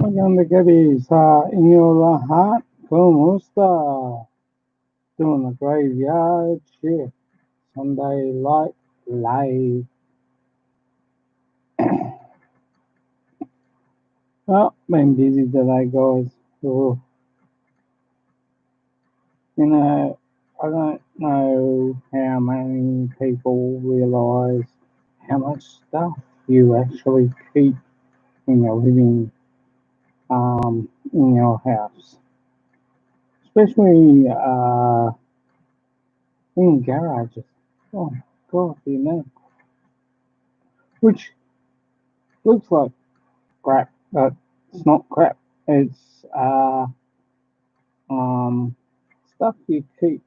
Maganda gabie sa inyo lahat. Kumusta? Doing a graveyard shift. Sunday light live. Well, been busy today, guys. Oh, I don't know how many people realise how much stuff you actually keep in your living in your house, especially in garages. Oh God, the amount, which looks like crap, but it's not crap. It's um, stuff you keep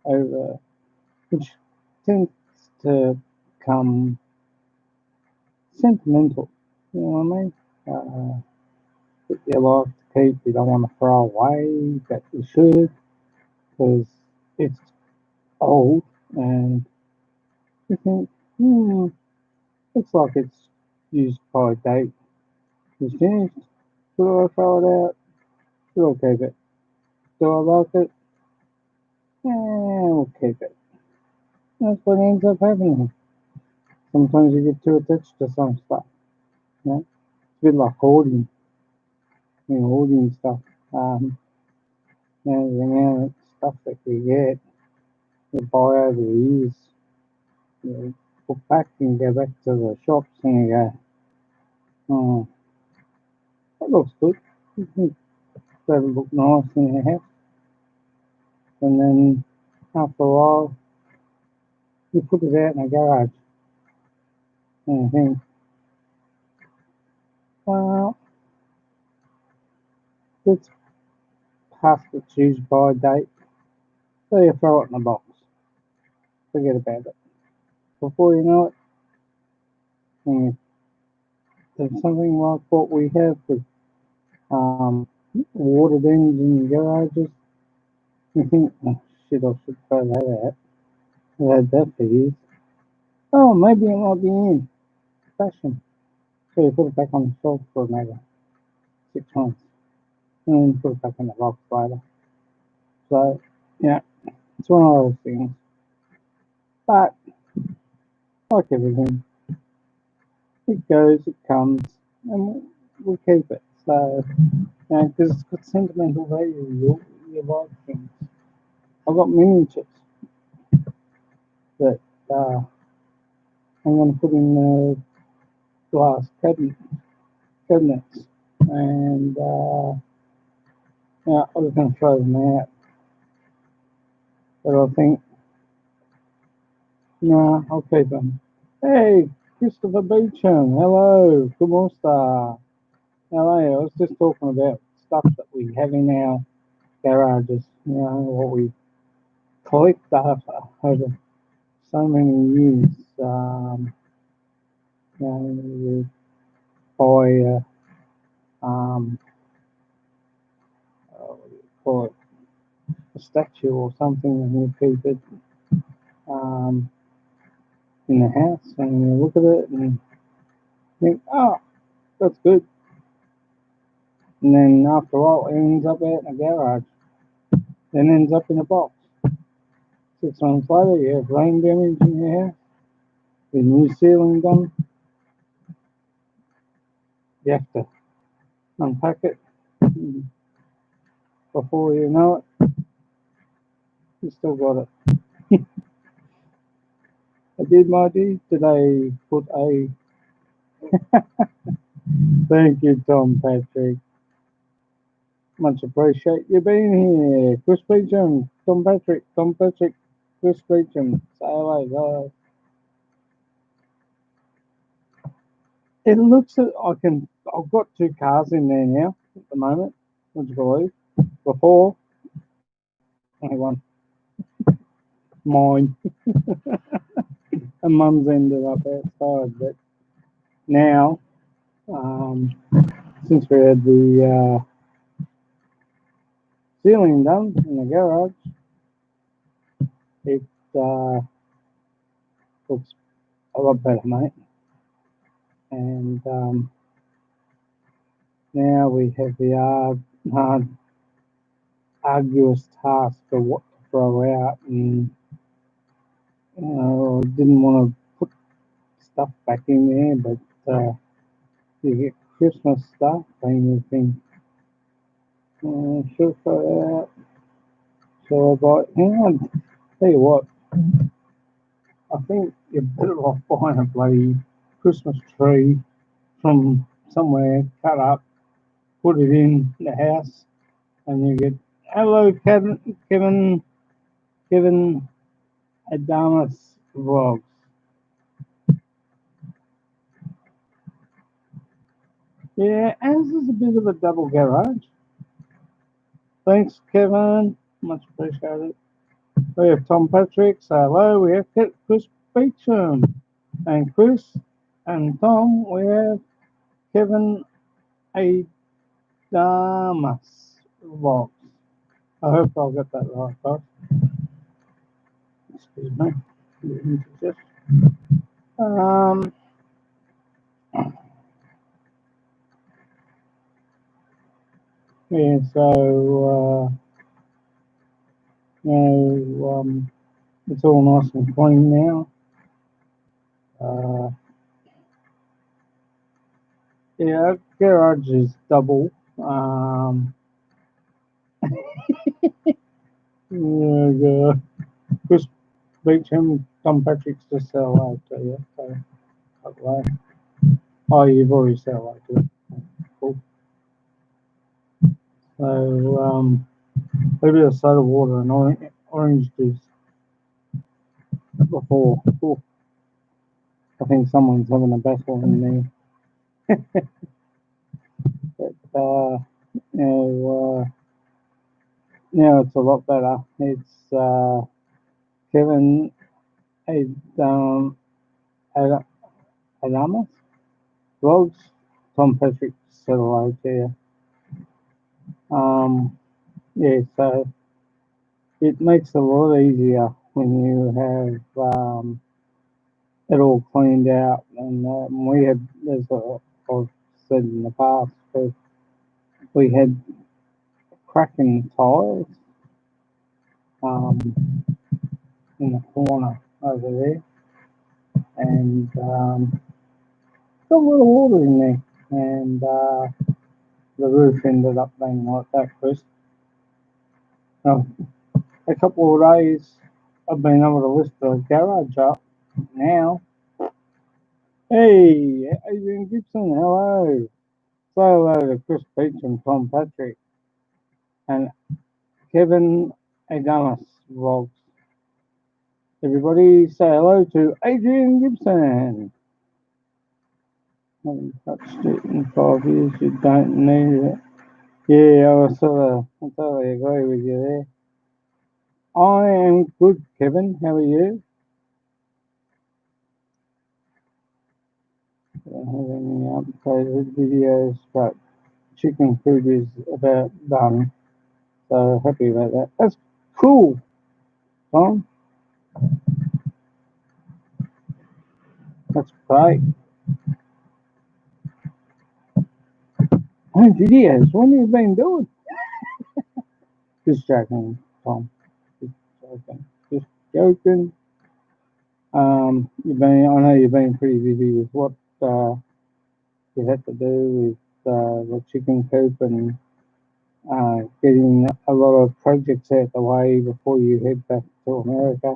over, which tends to come sentimental. You know what I mean? That you like to keep, you don't want to throw away, but you should because it's old, and you think, looks like it's used by date. It's finished. Should I throw it out? Should I keep it? Do I like it? Yeah, we'll keep it. That's what ends up happening. Sometimes you get too attached to some stuff. You know? It's a bit like hoarding, hoarding stuff. The amount of stuff that you get, you buy over the years, you put back and go back to the shops and you go, oh, that looks good. You think that'll look nice in your house. And then after a while, you put it out in the garage and you think, well, it's past its use by date. So you throw it in a box. Forget about it. Before you know it, and there's something like what we have with water bins in garages. You think, oh shit, I should throw that out. I've had that for years. Oh, maybe it might be in fashion. So you put it back on the shelf for maybe 6 months. And then put it back in the box later. So, yeah, it's one of those things. But, like everything, it goes, it comes, and we keep it. So, because it's got sentimental value, you like things. I've got miniatures that I'm going to put in the glass cabinets, and yeah, I was going to throw them out, but I think, no, I'll keep them. Hey, Christopher Beecham, hello, kumusta? How are you? I was just talking about stuff that we have in our garages, what we collect after over so many years. You buy what do you call it, a statue or something, and you keep it um, in the house, and you look at it and think, oh, that's good. And then after a while, it ends up out in a garage, then ends up in a box. 6 months later, you have rain damage in your house, the new ceiling done, you have to unpack it. Before you know it, you still got it. I did my deed today. Put a thank you, Tom Patrick. Much appreciate you being here. Chris Beecham, Tom Patrick, Chris Beecham. Say hello, guys. It looks at I've got two cars in there now at the moment, would you believe? Before only one. Mine. And mum's ended up outside, but now, since we had the ceiling done in the garage, it looks a lot better, mate. And Now we have the hard arduous task of what to throw out, and I didn't want to put stuff back in there, but you get Christmas stuff, and you think, should throw that out. So I thought, hang on, tell you what, I think you're better off buying a bloody Christmas tree from somewhere, cut up, put it in the house, and you get, hello, Kevin Adamus vlogs. Yeah, ours is a bit of a double garage. Thanks, Kevin. Much appreciated. We have Tom Patrick, say hello. We have Chris Beecham. And Chris and Tom, we have Kevin Adamus vlogs. I hope I'll get that right, guys. Excuse me. Um, yeah, so, it's all nice and clean now. Yeah, garage is double. Yeah, Chris Beecham, Tom Patrick's just said hello to you. So, hello. Oh, you've already said hello to it. Cool. So, maybe a soda water and orange juice before. Ooh, I think someone's having a battle in there. But, now it's a lot better. It's Kevin Adam, Adamus vlogs. Tom Patrick said hello to you. Yeah, so it makes it a lot easier when you have it all cleaned out. And we had, as I've said in the past, we had cracking tiles in the corner over there, and got a lot of water in there, and the roof ended up being like that, Chris. Now, a couple of days I've been able to lift the garage up now. Hey, Adrian Gibson, hello. Say hello to Chris Beach and Tom Patrick and Kevin Adamus vlogs. Everybody say hello to Adrian Gibson. Haven't touched it in 5 years, you don't need it. Yeah, I totally agree with you there. I am good, Kevin. How are you? I don't have any updated videos, but chicken food is about done. So happy about that. That's cool, Tom. That's great. Hey, videos. What have you been doing? Just joking, Tom. Just joking. Just joking. I know you've been pretty busy with what you had to do with the chicken coop and getting a lot of projects out the way before you head back to America.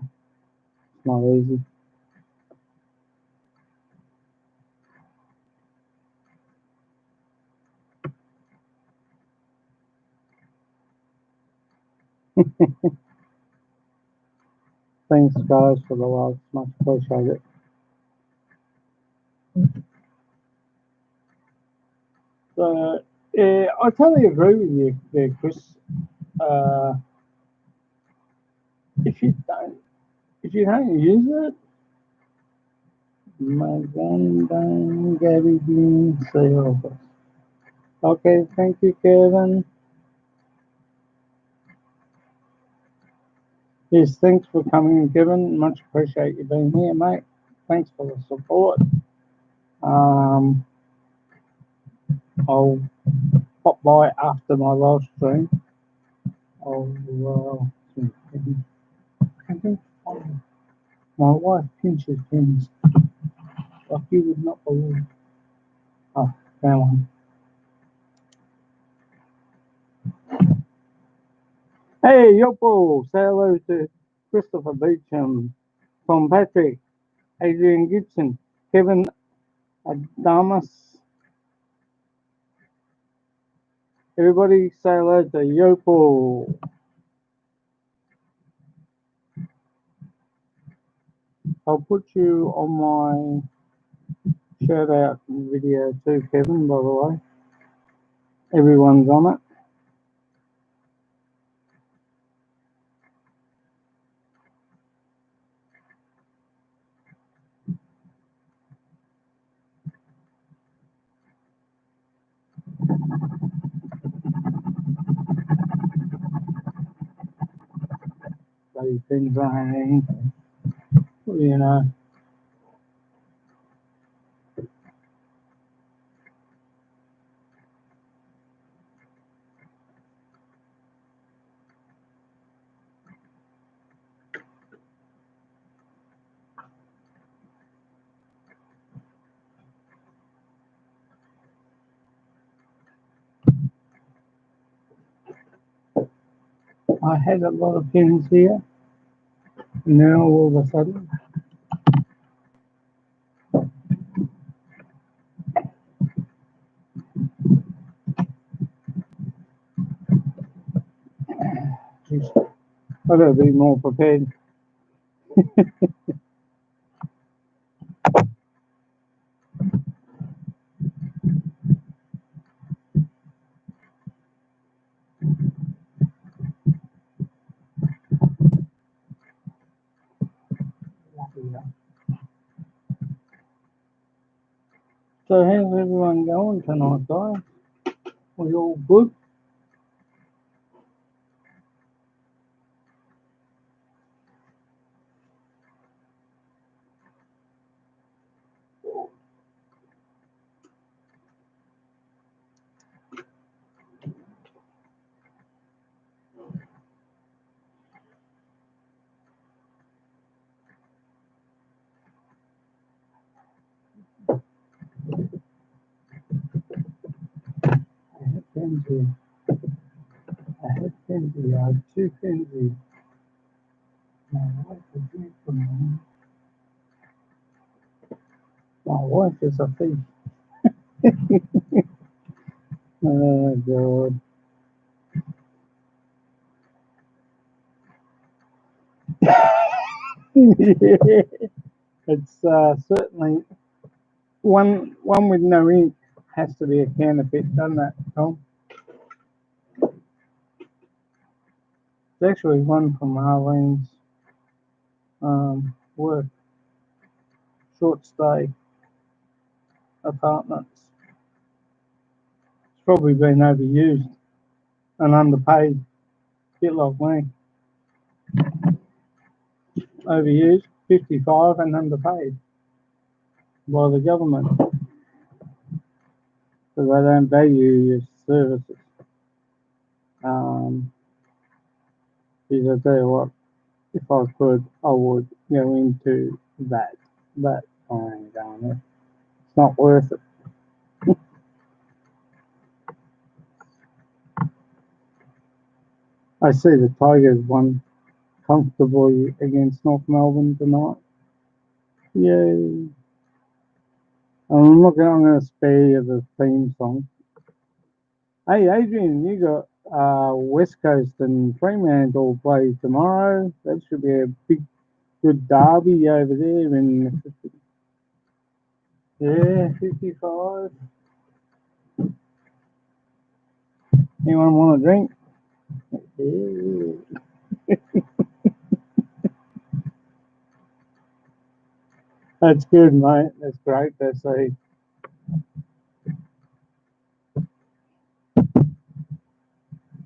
It's not easy. Thanks, guys, for the love. Much appreciated. So, yeah, I totally agree with you there, Chris. Uh, if you don't use it, maganda, gabie, say okay, thank you, Kevin. Yes, thanks for coming, Kevin. Much appreciate you being here, mate. Thanks for the support. Um, I'll pop by after my live stream. I'll I think my wife pinches pins like you would not believe. Oh, found one. Hey, Yopo! Say hello to Christopher Beecham, Tom Patrick, Adrian Gibson, Kevin Adamas. Everybody say hello to Yopo. I'll put you on my shout out video too, Kevin, by the way. Everyone's on it. Bloody things running. You know. I had a lot of pins here. Now all of a sudden, geez, I've got to be more prepared. So how's everyone going tonight, guys? We all good? I had pins here. I had pins here. I had 2 pins here. My wife is drink from me. My wife is a thief. Oh God. Yeah. It's certainly one with no ink has to be a counterfeit, doesn't it, Tom? It's actually one from Arlene's work, short stay apartments. It's probably been overused and underpaid, bit like me. Overused, 55 and underpaid by the government because they don't value your services. Because I tell you what, if I could, I would go into that, but I ain't going there. It's not worth it. I see the Tigers won comfortably against North Melbourne tonight. Yay! I'm going to spare you the theme song. Hey, Adrian, you got West Coast and Fremantle play tomorrow. That should be a big, good derby over there in 55. Anyone want a drink? Yeah. That's good, mate. That's great. That's a.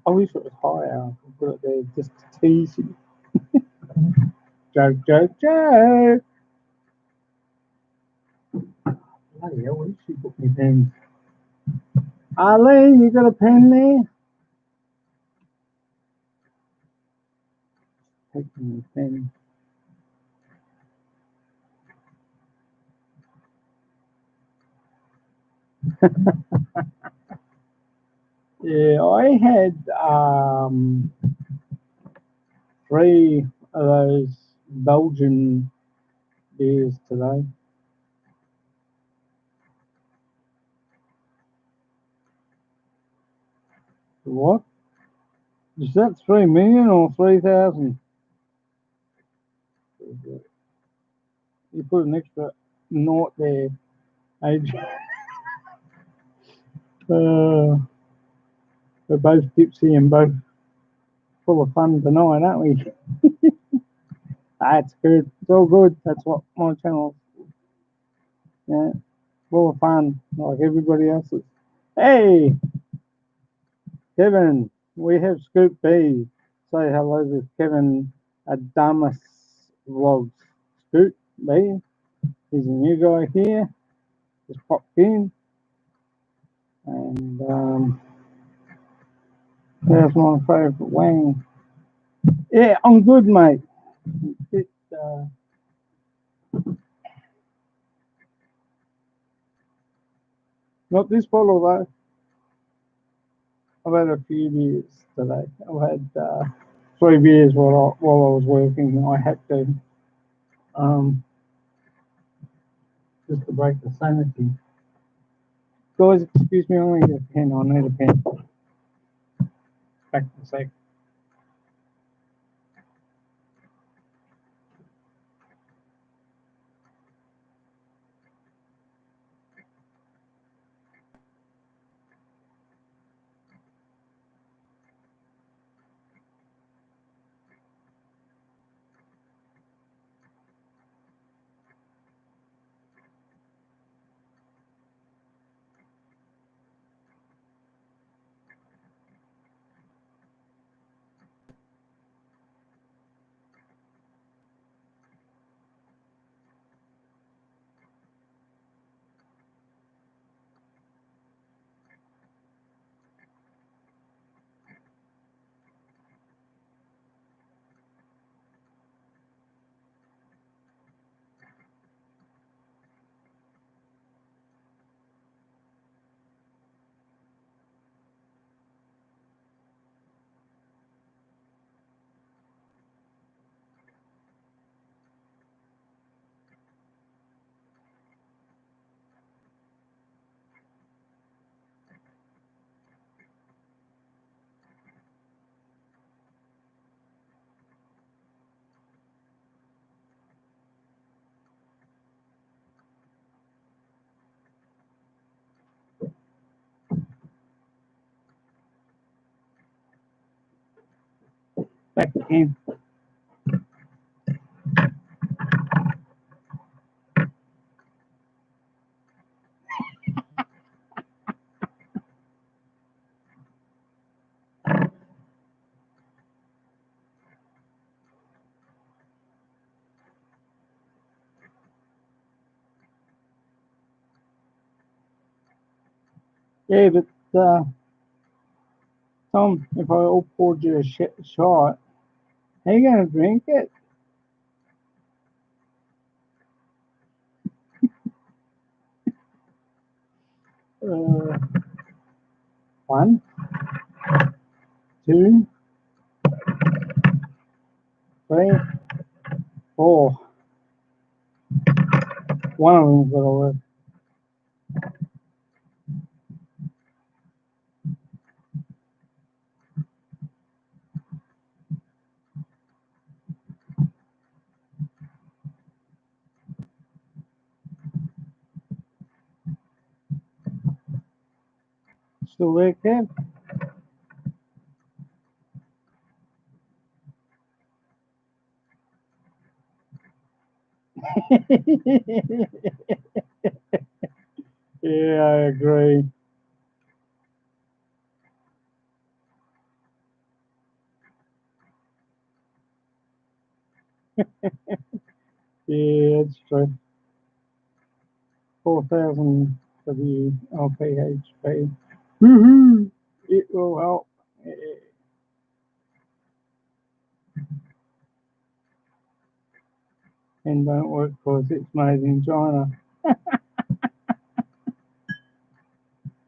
I wish it was higher. I could put it there just to tease you. Joke, joke, joke. Bloody hell, where did she put me pens? Arlene, you got a pen there? Taking the pen. Yeah, I had three of those Belgian beers today. What? Is that 3 million or 3,000? You put an extra naught there, Age. We're both tipsy and both full of fun tonight, aren't we? That's good. It's all good. That's what my channel, yeah, full of fun, like everybody else's. Hey, Kevin, we have Scoop B. Say hello to Kevin Adamus Vlogs. Scoop B, he's a new guy here. Just popped in, and there's my favourite Wang. Yeah, I'm good, mate. Bit, not this bottle though. I've had a few beers today. I've had 3 beers while I was working. I had to um, just to break the sanity. Guys, excuse me, I need a pen. I need a pen. Back in a sec. Back again. Yeah, but Tom, if I all poured you a shot, how you going to drink it? Uh, one, two, three, four. One of them's got to work. Still there, Kev? Yeah, I agree. Yeah, it's true. 4,000 WLPHP. Woohoo! It will help. And don't work because it's made in China.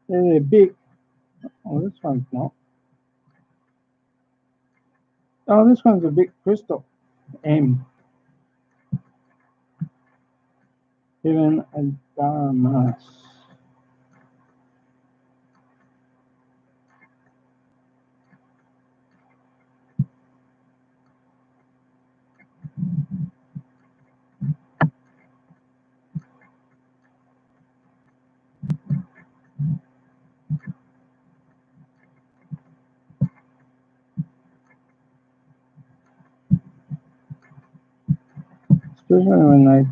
And they're big. Oh, this one's not. Oh, this one's a big crystal. M. Given a Damas. Especially when they.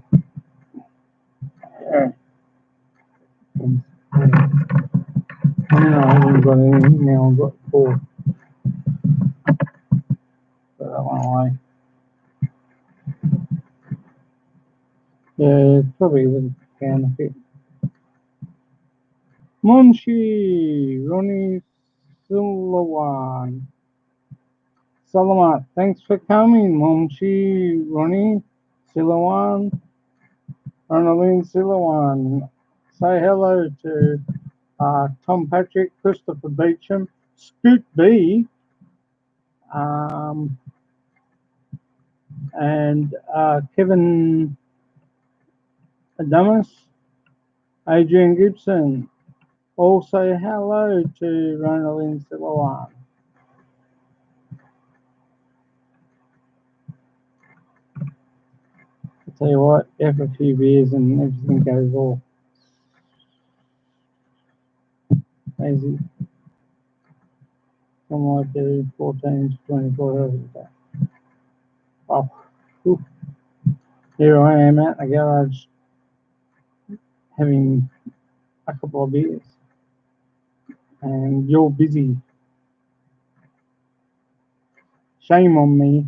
I haven't got anything now. I've got 4. Put that one away. Yeah, probably a little counterfeit. Munshi, Ronnie Silawan. Salamat. Thanks for coming, Munshi, Ronnie Silawan. Ronaldine Silawan. Say hello to Tom Patrick, Christopher Beecham, Scoot B, and Kevin Adamus, Adrian Gibson. All say hello to Ronaldine Silawan. I tell you what, after a few beers and everything goes all crazy. From like 14 to 24 hours a day. Oh, whew. Here I am at the garage having a couple of beers, and you're busy. Shame on me.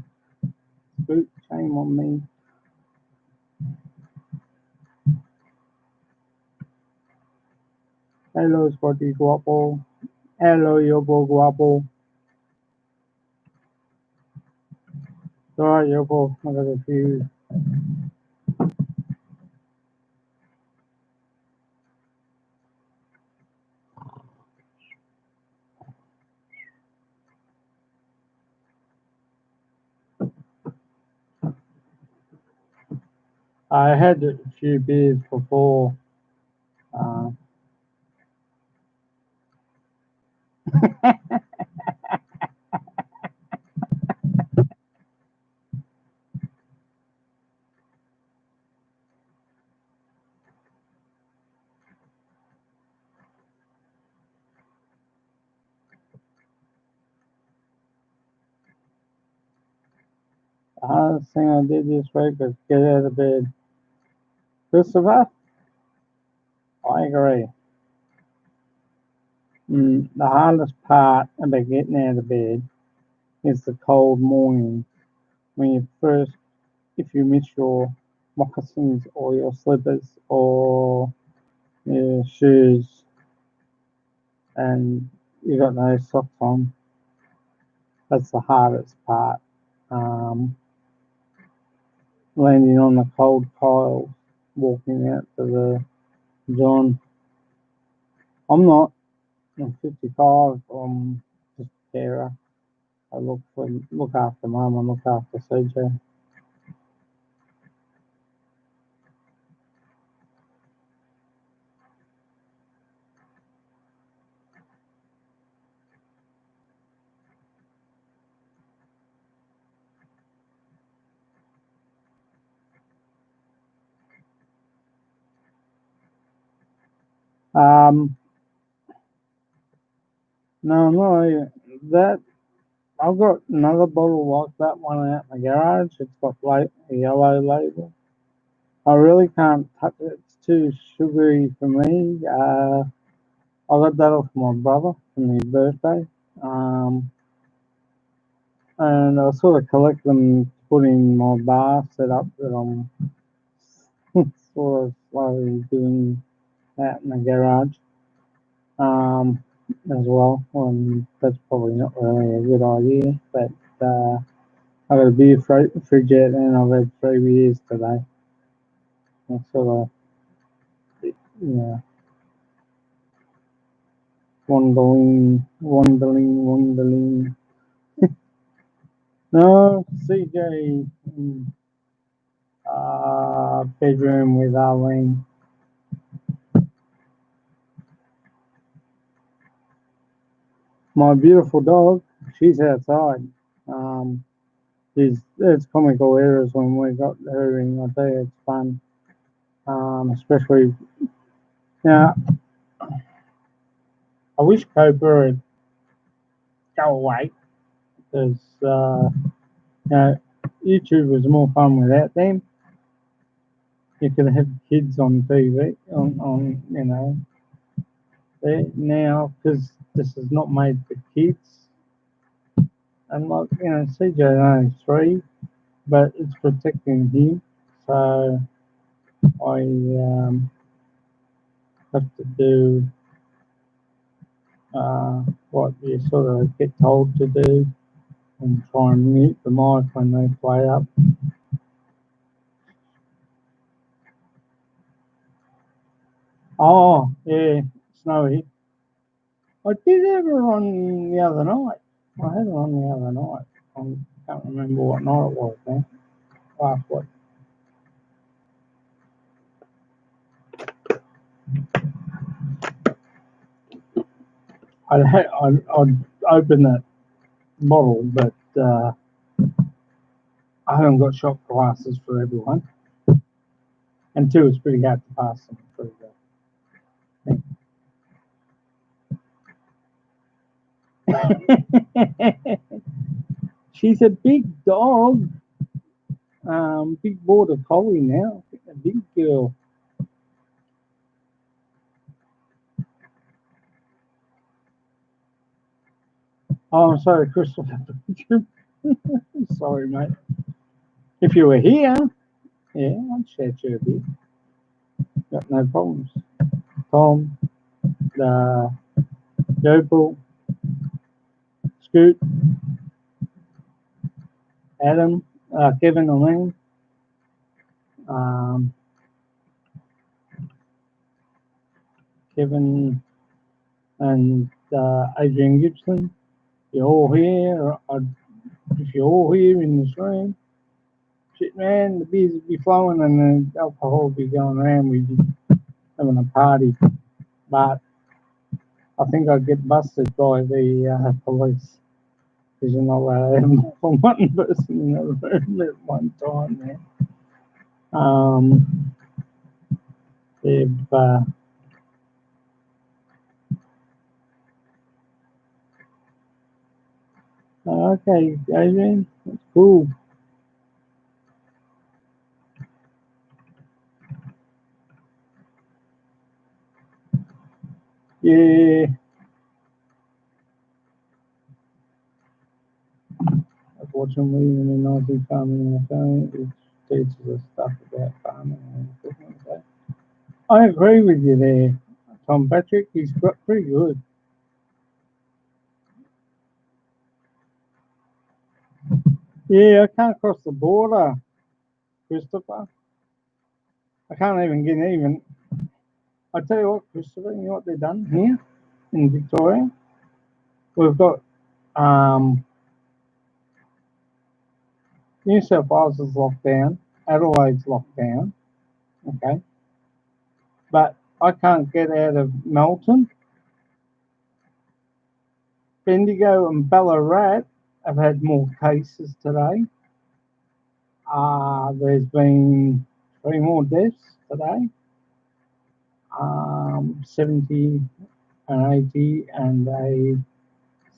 Shame on me. Hello, Spotty Guapo. Hello, Yobo Guapo. Alright, Yobo. I got a few. I had a few beers before. The hardest thing I did this week was get out of bed. Christopher, I agree. The hardest part about getting out of bed is the cold morning when you first, if you miss your moccasins or your slippers or your shoes and you got no socks on. That's the hardest part. Landing on the cold tiles, walking out to the John. I'm not. I'm 55. I'm just a carer. I look after Mum and look after CJ. No, that I've got another bottle like that one out in the garage. It's got a yellow label. I really can't touch it. It's too sugary for me. I got that off my brother for my birthday. And I sort of collect them, put in my bar setup that I'm sort of slowly doing that in the garage. as well. That's probably not really a good idea, but I got a beer fridge out and I've had 3 beers today. That's sort of, you wandering. No, CJ, bedroom with Arlene. My beautiful dog, she's outside. Um, it's comical errors when we got her in. I tell you, it's fun. Especially now, I wish Cobra would go away because YouTube was more fun without them. You could have kids on TV on there now because this is not made for kids. And like CJ only 3, but it's protecting him. So I have to do what you sort of get told to do and try and mute the mic when they play up. Oh, yeah, Snowy. I did have her on the other night. I had her on the other night. I can't remember what night it was now. Last week. I'd open that bottle, but I haven't got shot glasses for everyone. And 2, it's pretty hard to pass them through there. She's a big dog. Big border collie now. A big girl. Oh, I'm sorry, Christopher. Sorry, mate. If you were here, yeah, I'd chat you a bit. Got no problems. Tom, Jopal, Scoot, Adam, Kevin, I mean, um, Kevin and Adrian Gibson. You're all here. If you're all here in this room, shit, man, the beers would be flowing and the alcohol would be going around. We'd be having a party. But I think I'd get busted by the police because you're not allowed to have more than one person in a room at one time, man. They've okay, Adrian, that's cool. Yeah, I was watching William in 19 Farming and Farming, which teaches us stuff about farming and equipment. So I agree with you there, Tom Patrick. He's got pretty good. Yeah, I can't cross the border, Christopher. I can't even get even. I tell you what, Christopher, you know what they've done here in Victoria? We've got New South Wales is locked down, Adelaide's locked down, okay, but I can't get out of Melton. Bendigo and Ballarat have had more cases today. There's been 3 more deaths today. 70 and 80 and a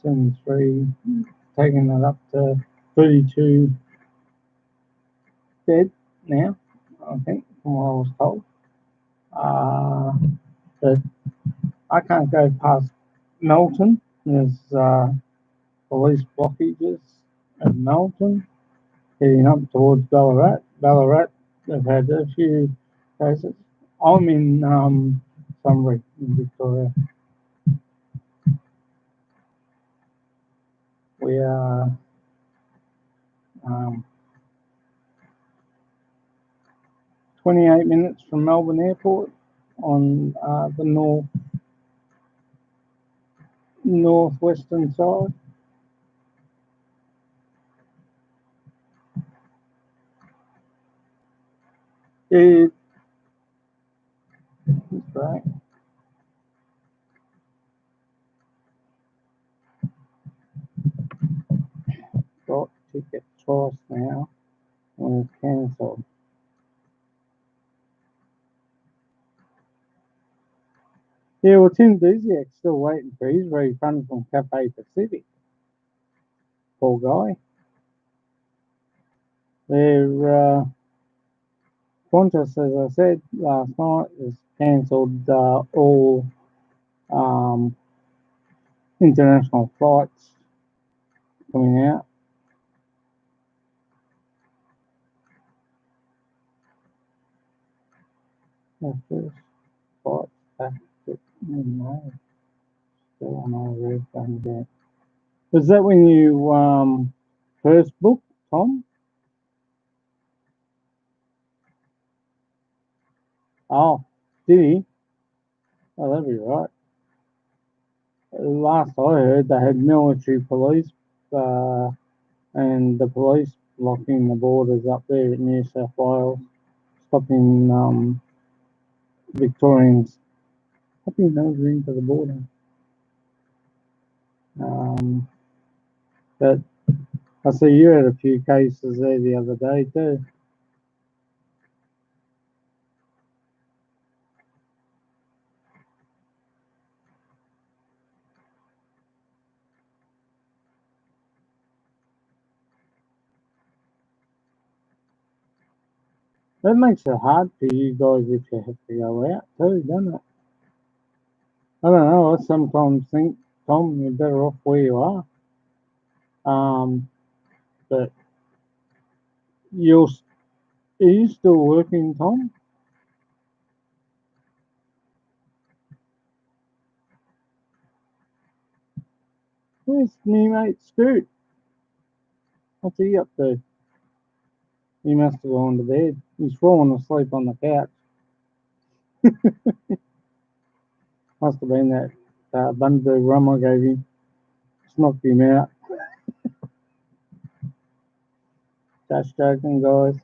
73, taking it up to 32 dead now, I think, from what I was told. But I can't go past Melton. There's police blockages at Melton, heading up towards Ballarat. Ballarat, they've had a few cases. I'm in Sunbury in Victoria. We are 28 minutes from Melbourne Airport on the northwestern side. It's great. Got ticket twice now and it's cancelled. Yeah, well, Tim Duziak's still waiting for his refund from Cafe Pacific. Poor guy. Their Qantas, as I said last night, has cancelled all international flights coming out. The first flight back in May. Still on our refund there. Was that when you first booked, Tom? Oh, did he? Oh, that'd be right. Last I heard, they had military police and the police blocking the borders up there in New South Wales, stopping Victorians popping over into the border. But I see you had a few cases there the other day too. That makes it hard for you guys if you have to go out too, doesn't it? I don't know. I sometimes think, Tom, you're better off where you are. But are you still working, Tom? Where's new mate Scoot? What's he up to? He must have gone to bed. He's fallen asleep on the couch. Must have been that Bundaberg rum I gave him. It's knocked him out. Just joking, guys.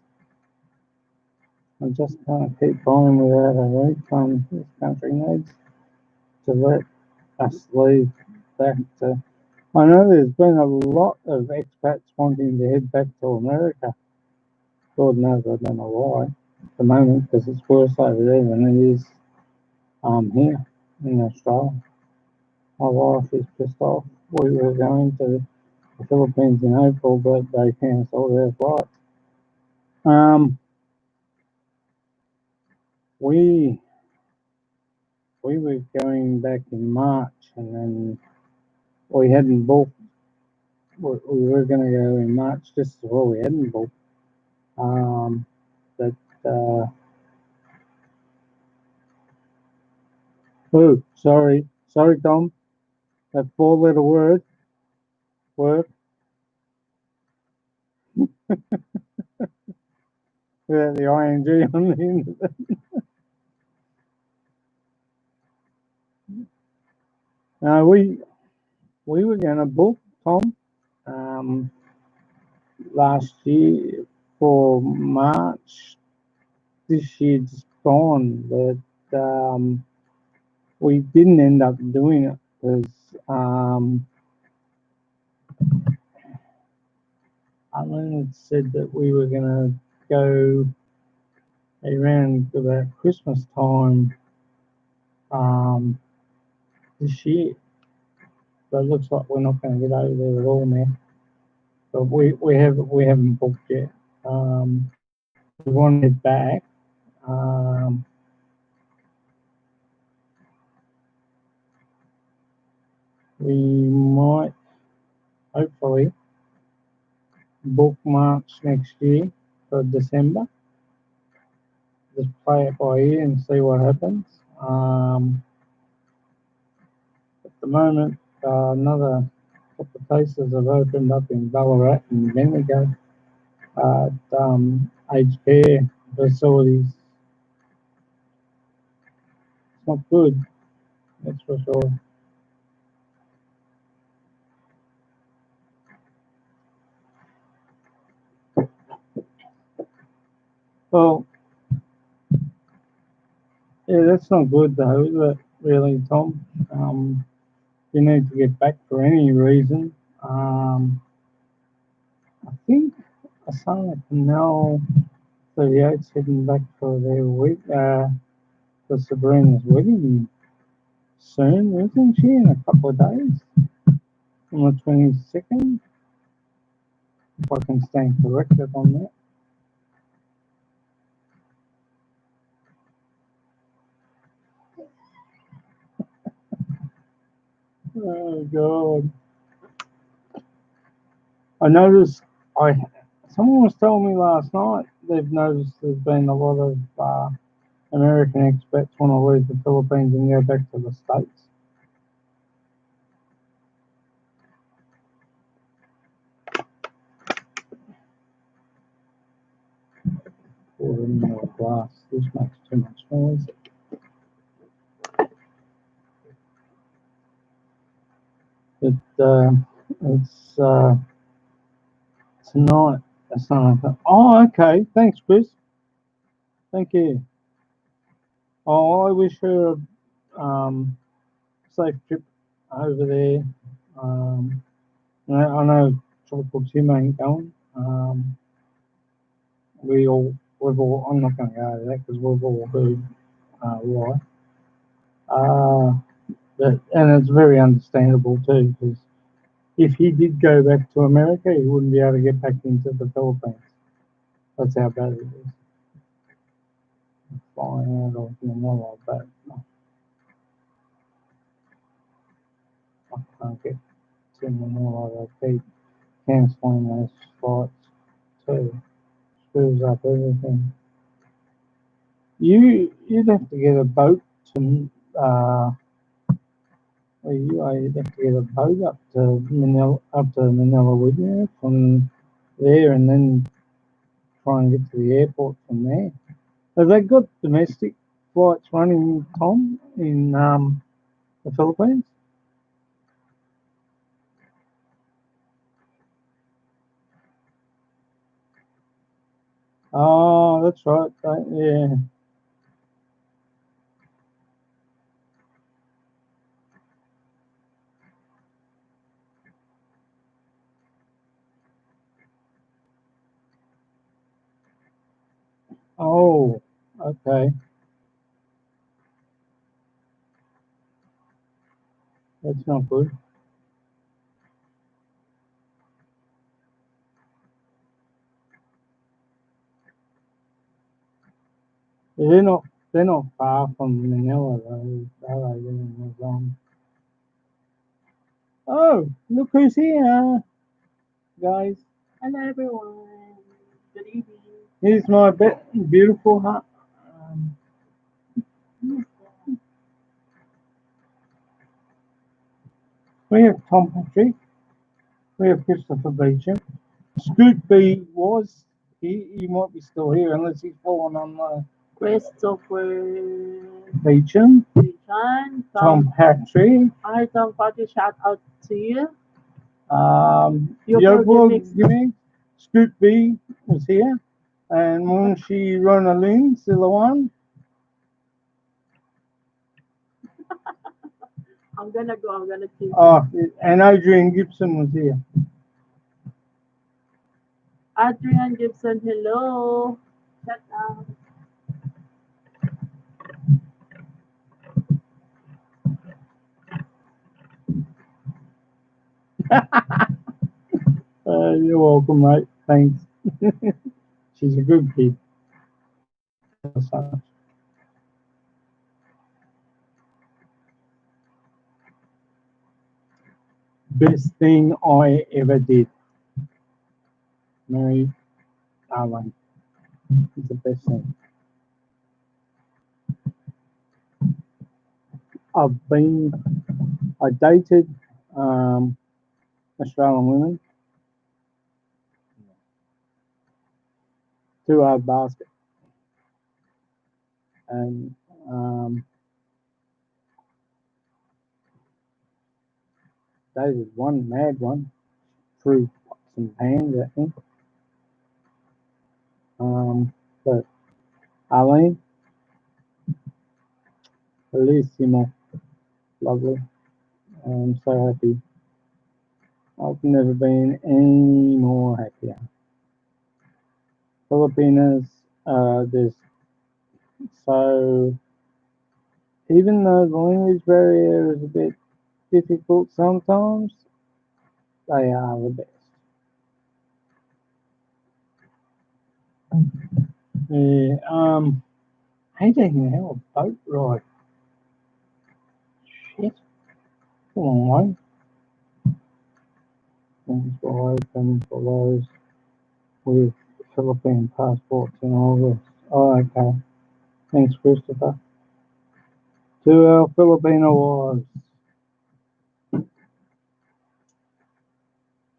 I just can't keep going without a refund. This country needs to let us leave back to. I know there's been a lot of expats wanting to head back to America. God knows I don't know why at the moment, because it's worse over there than it is here in Australia. My wife is pissed off. We were going to the Philippines in April, but they cancelled our flights. We were going back in March, and then we hadn't booked. We were going to go in March just as well. We hadn't booked. But oh, sorry, Tom. That four-letter word, work, without the ing on the end of it. No, we were going to book, Tom, last year for March. This year just gone, but we didn't end up doing it because Alan had said that we were going to go around about Christmas time this year. So it looks like we're not going to get over there at all now. But we haven't booked yet. We want to head back. We might hopefully book March next year for December. Just play it by ear and see what happens. At the moment, another couple of places have opened up in Ballarat and Bendigo. Aged care facilities. It's not good, that's for sure. Well, yeah, that's not good though, is it? Really, Tom. You need to get back for any reason. I think a son at Canal 38's heading back for their week, for Sabrina's wedding soon, isn't she? In a couple of days, on the 22nd, if I can stand corrected on that. Oh God! I noticed. I Someone was telling me last night they've noticed there's been a lot of American expats want to leave the Philippines and go back to the States. Pour it in a glass. This makes too much noise. It, it's tonight. That's not. Oh, okay. Thanks, Chris. Thank you. Oh, I wish her a safe trip over there. I know Tropical Tim ain't going. We've all. I'm not going to go to that because we've all heard why. Uh, and it's very understandable too because if he did go back to America, he wouldn't be able to get back into the Philippines. That's how bad it is. Flying out of Manila, but I can't get to Manila. They keep cancelling those flights too. Screws up everything. You'd have to get a boat to you'd have to get a boat up to Manila, wouldn't you? From there, and then try and get to the airport from there. Have they got domestic flights running, Tom, in the Philippines? Oh, that's right. Yeah. Oh, okay. That's not good. They're not. They're not far from Manila, though, are they? Oh, look who's here, guys. Hello everyone. Good evening. Here's my beautiful hut. Um, we have Tom Patrick. We have Christopher Beecham. Scoot B was. He might be still here unless he's fallen on Christopher Beecham. John. Tom Patrick. Hi Tom Patrick, shout out to you. Your forgiving. giving. Scoot B was here. And Munshi Ronalyn Silawan. I'm gonna go, I'm gonna keep. Oh, and Adrian Gibson was here. Adrian Gibson, hello. Shout out. You're welcome, mate. Thanks. She's a good kid. Best thing I ever did. Mary Darling. It's the best thing. I dated um, Australian women to our basket, and um, David one mad one threw pots and pans at me. But Arlene, bellissimo, lovely. I'm so happy. I've never been any more happier. Filipinos, there's so even though the language barrier is a bit difficult sometimes, they are the best. Yeah, hey, taking hell a boat ride. Shit, come on, way. Things were open for those with Philippine passports in August. Oh, okay. Thanks, Christopher. To our Filipino wives.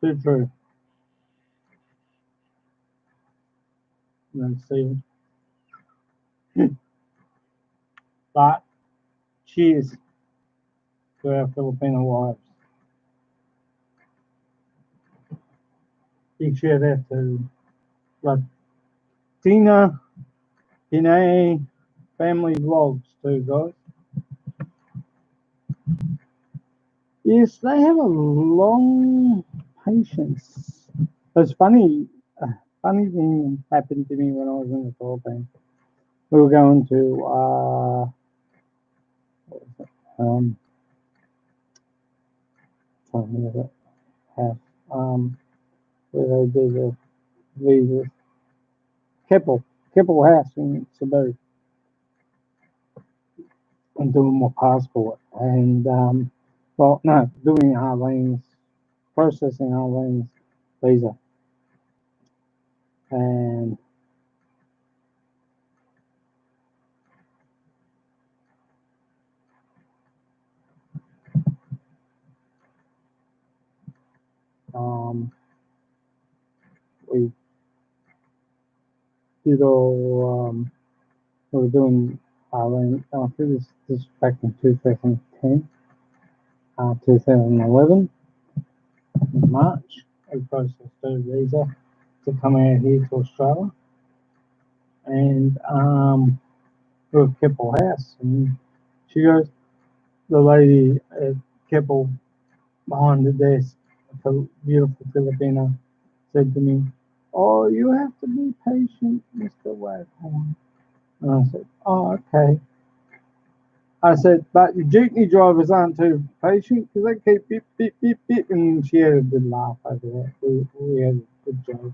Too true. Let's see. But cheers to our Filipino wives. Big shout out to Latina Pinay family vlogs too, guys. Yes, they have a long patience. It's funny. A funny thing happened to me when I was in the Philippines. We were going to um, something of it house where they do the visas. Keppel House in Cebu, and doing my passport. And well, no, doing Arlene's processing Arlene's visa, and um, we did all. We were doing Arlene. I think this was back in 2010, 2011, in March. We processed her visa to come out here to Australia, and we were at Keppel House, and she goes, the lady at Keppel behind the desk, a beautiful Filipino, said to me, "Oh, you have to be patient, Mr. Waghorn." And I said, "Oh, okay." I said, "But your jeepney drivers aren't too patient because they keep beep, beep, beep, beep." And she had a good laugh over that. We had a good joke.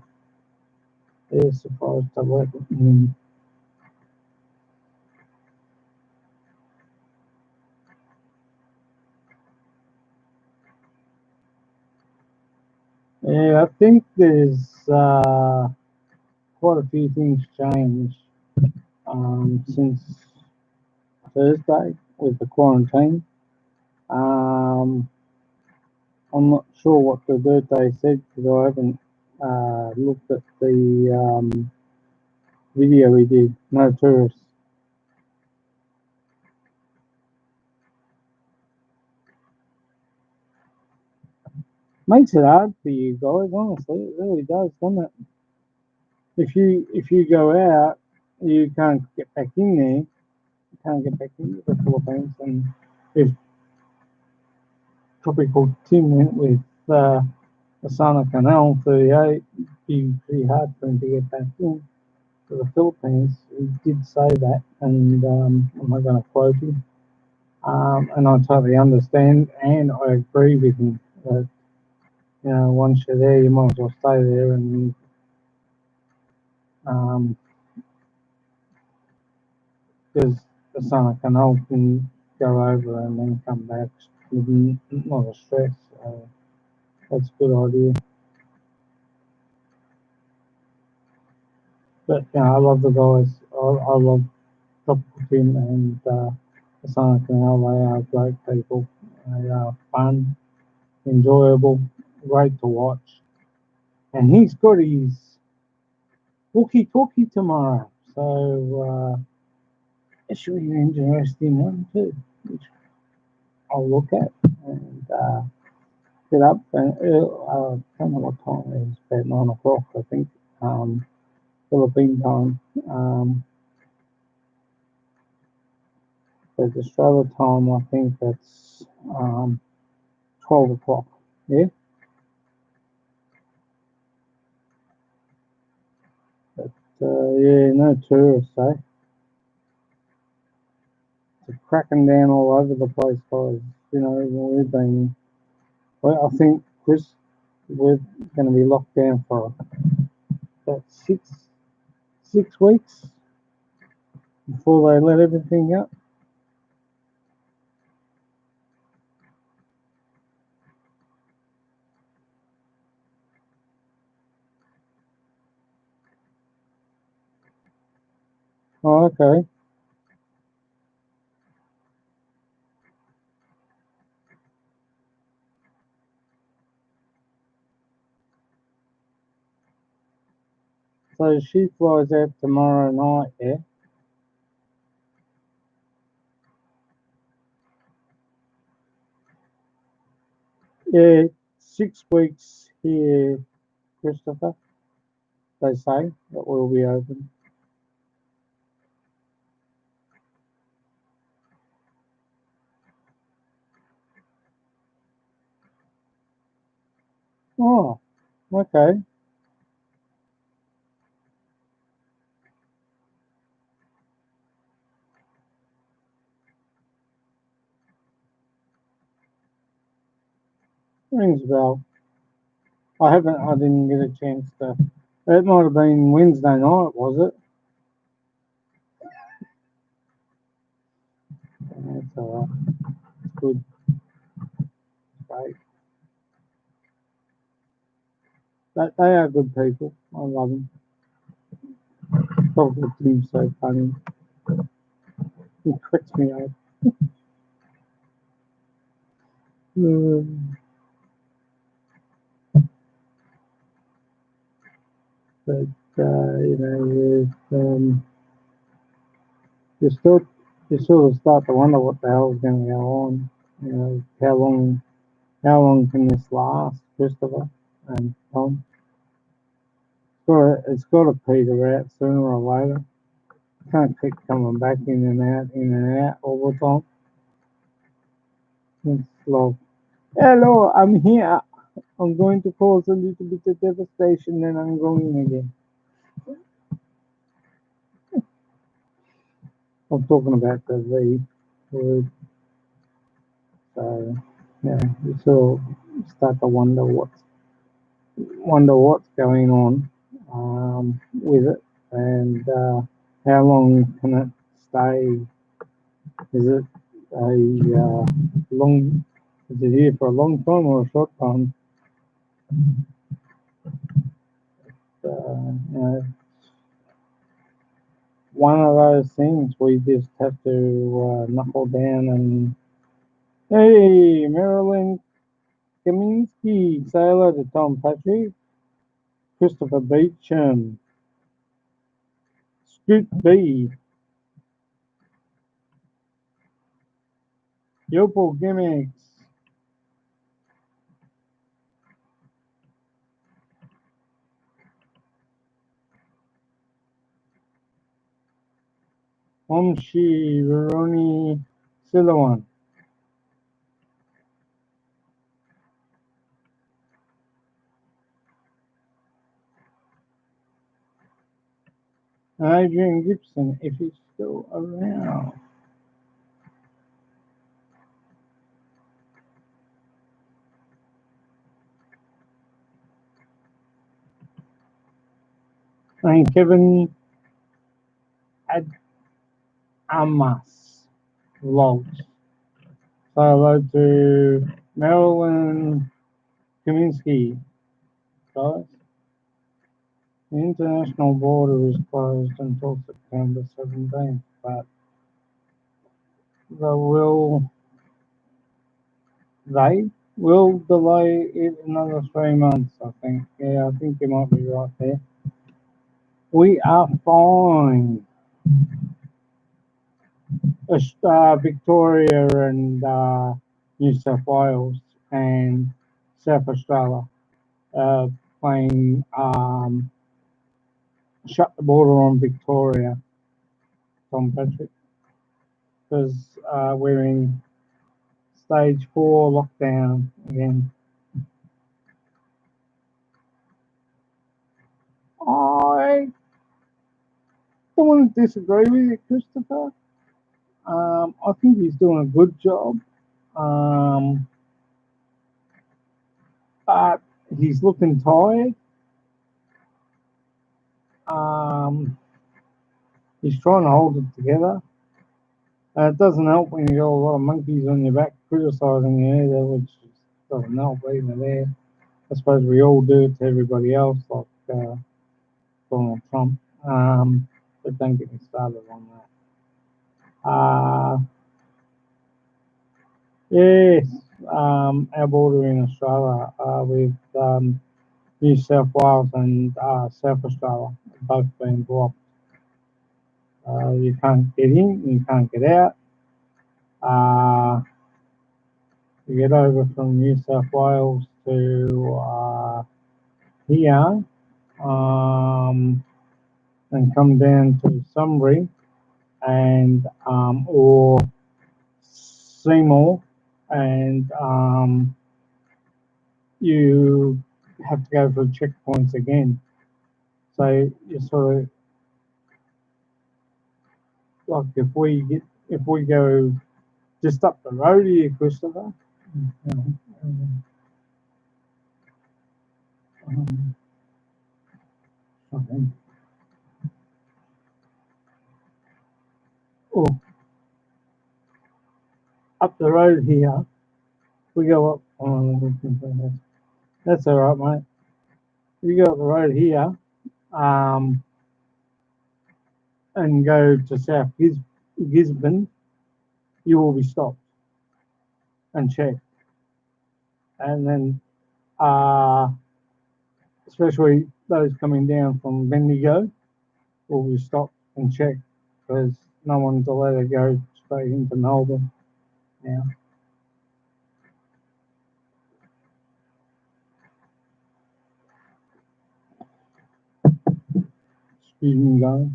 They're surprised to work with me. Yeah, I think there's quite a few things changed since Thursday with the quarantine. Um, I'm not sure what the birthday said because I haven't looked at the video we did. No tourists. Makes it hard for you guys, honestly. It really does, doesn't it? If you go out, you can't get back in there. You can't get back into the Philippines. And if Tropical Tim went with the Sana Canal 38, it'd be pretty hard for him to get back in to the Philippines. He did say that, and I'm not going to quote him. And I totally understand, and I agree with him that once you're there, you might as well stay there, and um, because the Sana Canal can go over and then come back with not a stress. So that's a good idea. But I love the guys. I love Tropical Tim and the Sana Canal. They are great people. They are fun, enjoyable, great to watch. And he's got his walkie-talkie tomorrow, so it should be an interesting one too, which I'll look at and get up. And I don't know what time it is, about 9 o'clock, I think, Philippine time. But Australia time, I think that's 12 o'clock. Yeah, but yeah, no tourists, eh? It's cracking down all over the place, guys. You know, we've been. Well, I think Chris, we're going to be locked down for about 6 weeks before they let everything up. Oh, okay. So she flies out tomorrow night, yeah? Yeah, 6 weeks here, Christopher, they say that we'll be open. Oh, okay. Rings a bell. I didn't get a chance to. It might have been Wednesday night, was it? That's all right. It's good. Great. They are good people. I love them. Talk to him so funny. He cracks me up. But you know, you still you sort of start to wonder what the hell's going to go on. You know, how long can this last, Christopher and Tom? It's got to peter out sooner or later. Can't keep coming back in and out all the time. It's like, hello, I'm here. I'm going to cause a little bit of devastation, then I'm going again. I'm talking about the V word. So yeah, you sort of start to wonder what's going on with it, and how long can it stay? Is it a long? Is it here for a long time or a short time? You know, one of those things we just have to knuckle down and hey, Marilyn Kaminsky, say hello to Tom Patrick, Christopher Beecham, Scoot B, Yopo Gimmicks, Omshi, Veroni, Silawan, and Adrian Gibson, if he's still around. And Kevin Adamas Logs. Say hello to Marilyn Kaminsky, guys. The international border is closed until September 17th, but the will they We'll delay it another 3 months, I think. Yeah, I think you might be right there. We are fine. Victoria and New South Wales and South Australia playing shut the border on Victoria, Tom Patrick, because we're in stage 4 lockdown again. I don't want to disagree with you, Christopher. I think he's doing a good job. Um, but he's looking tired. Um, he's trying to hold it together. It doesn't help when you got a lot of monkeys on your back criticising you either, which doesn't help either there. I suppose we all do it to everybody else, like Donald Trump. But don't get me started on that. Yes, our border in Australia with New South Wales and South Australia have both been blocked. You can't get in, you can't get out. You get over from New South Wales to here and come down to Sunbury and or Seymour, and you have to go through checkpoints again. So you sort of like if we go just up the road here, Christopher. You know, okay. Oh, up the road here, we go up. Oh, that's all right, mate. We go up the road here, um, and go to Gisborne, you will be stopped and checked, and then especially those coming down from Bendigo will be stopped and checked because no one's allowed to go straight into Melbourne now. Excuse me, guys.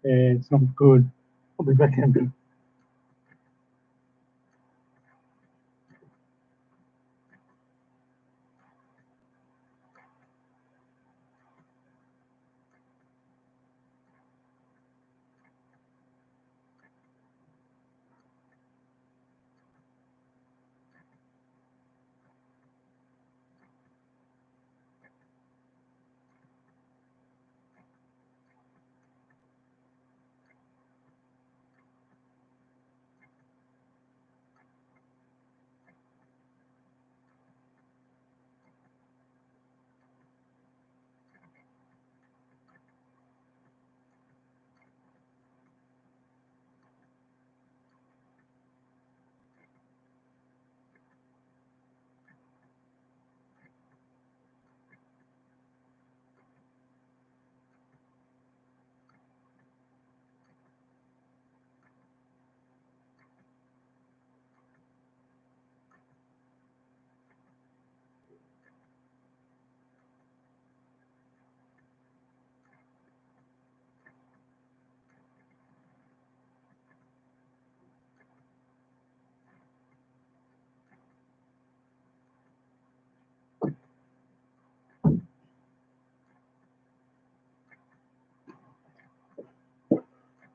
It's not good. I'll be back in a bit.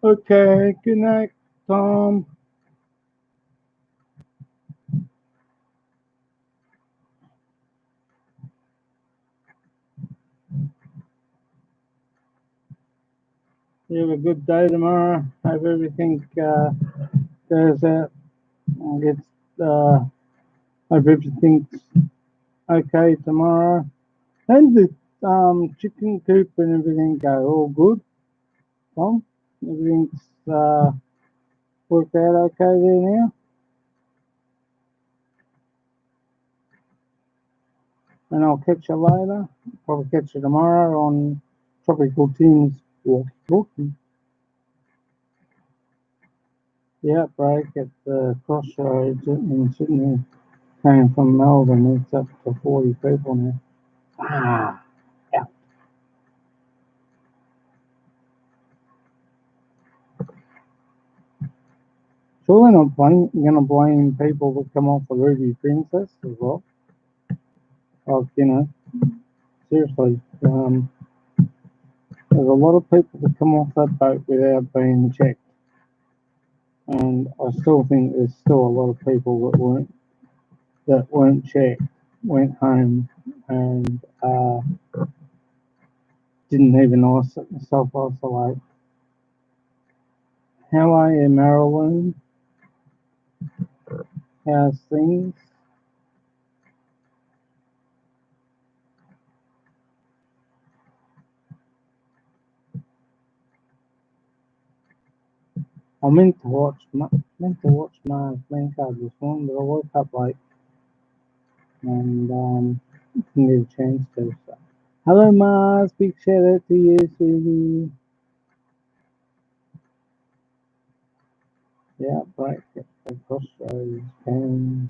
Okay, good night, Tom. You have a good day tomorrow. Hope everything goes out and gets. Hope everything's okay tomorrow. And chicken coop and everything go all good, Tom? Everything's worked out okay there now? And I'll catch you later. Probably catch you tomorrow on Tropical Tim's Walkie Talkie. The outbreak at the crossroads in Sydney came from Melbourne. It's up to 40 people now. Ah, yeah. Surely not going to blame people that come off the Ruby Princess as well. Like, seriously, there's a lot of people that come off that boat without being checked. And I still think there's still a lot of people that weren't checked, went home and didn't even self-isolate. How are you, Marilyn? How's things? I meant to watch my playing card this morning, but I woke up late and didn't get a chance to. So. Hello, Mars. Big shout out to you, sweetie. Yeah, break at the crossroads. And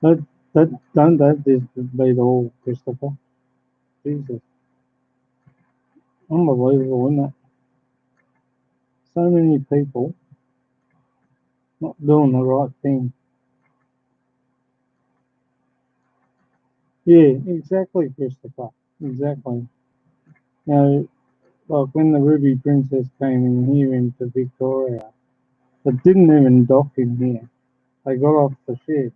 that, don't this beat all, Christopher. Jesus, unbelievable, isn't it? So many people not doing the right thing. Yeah, exactly, Christopher. Exactly. Now, like when the Ruby Princess came in here into Victoria, it didn't even dock in here. They got off the ship.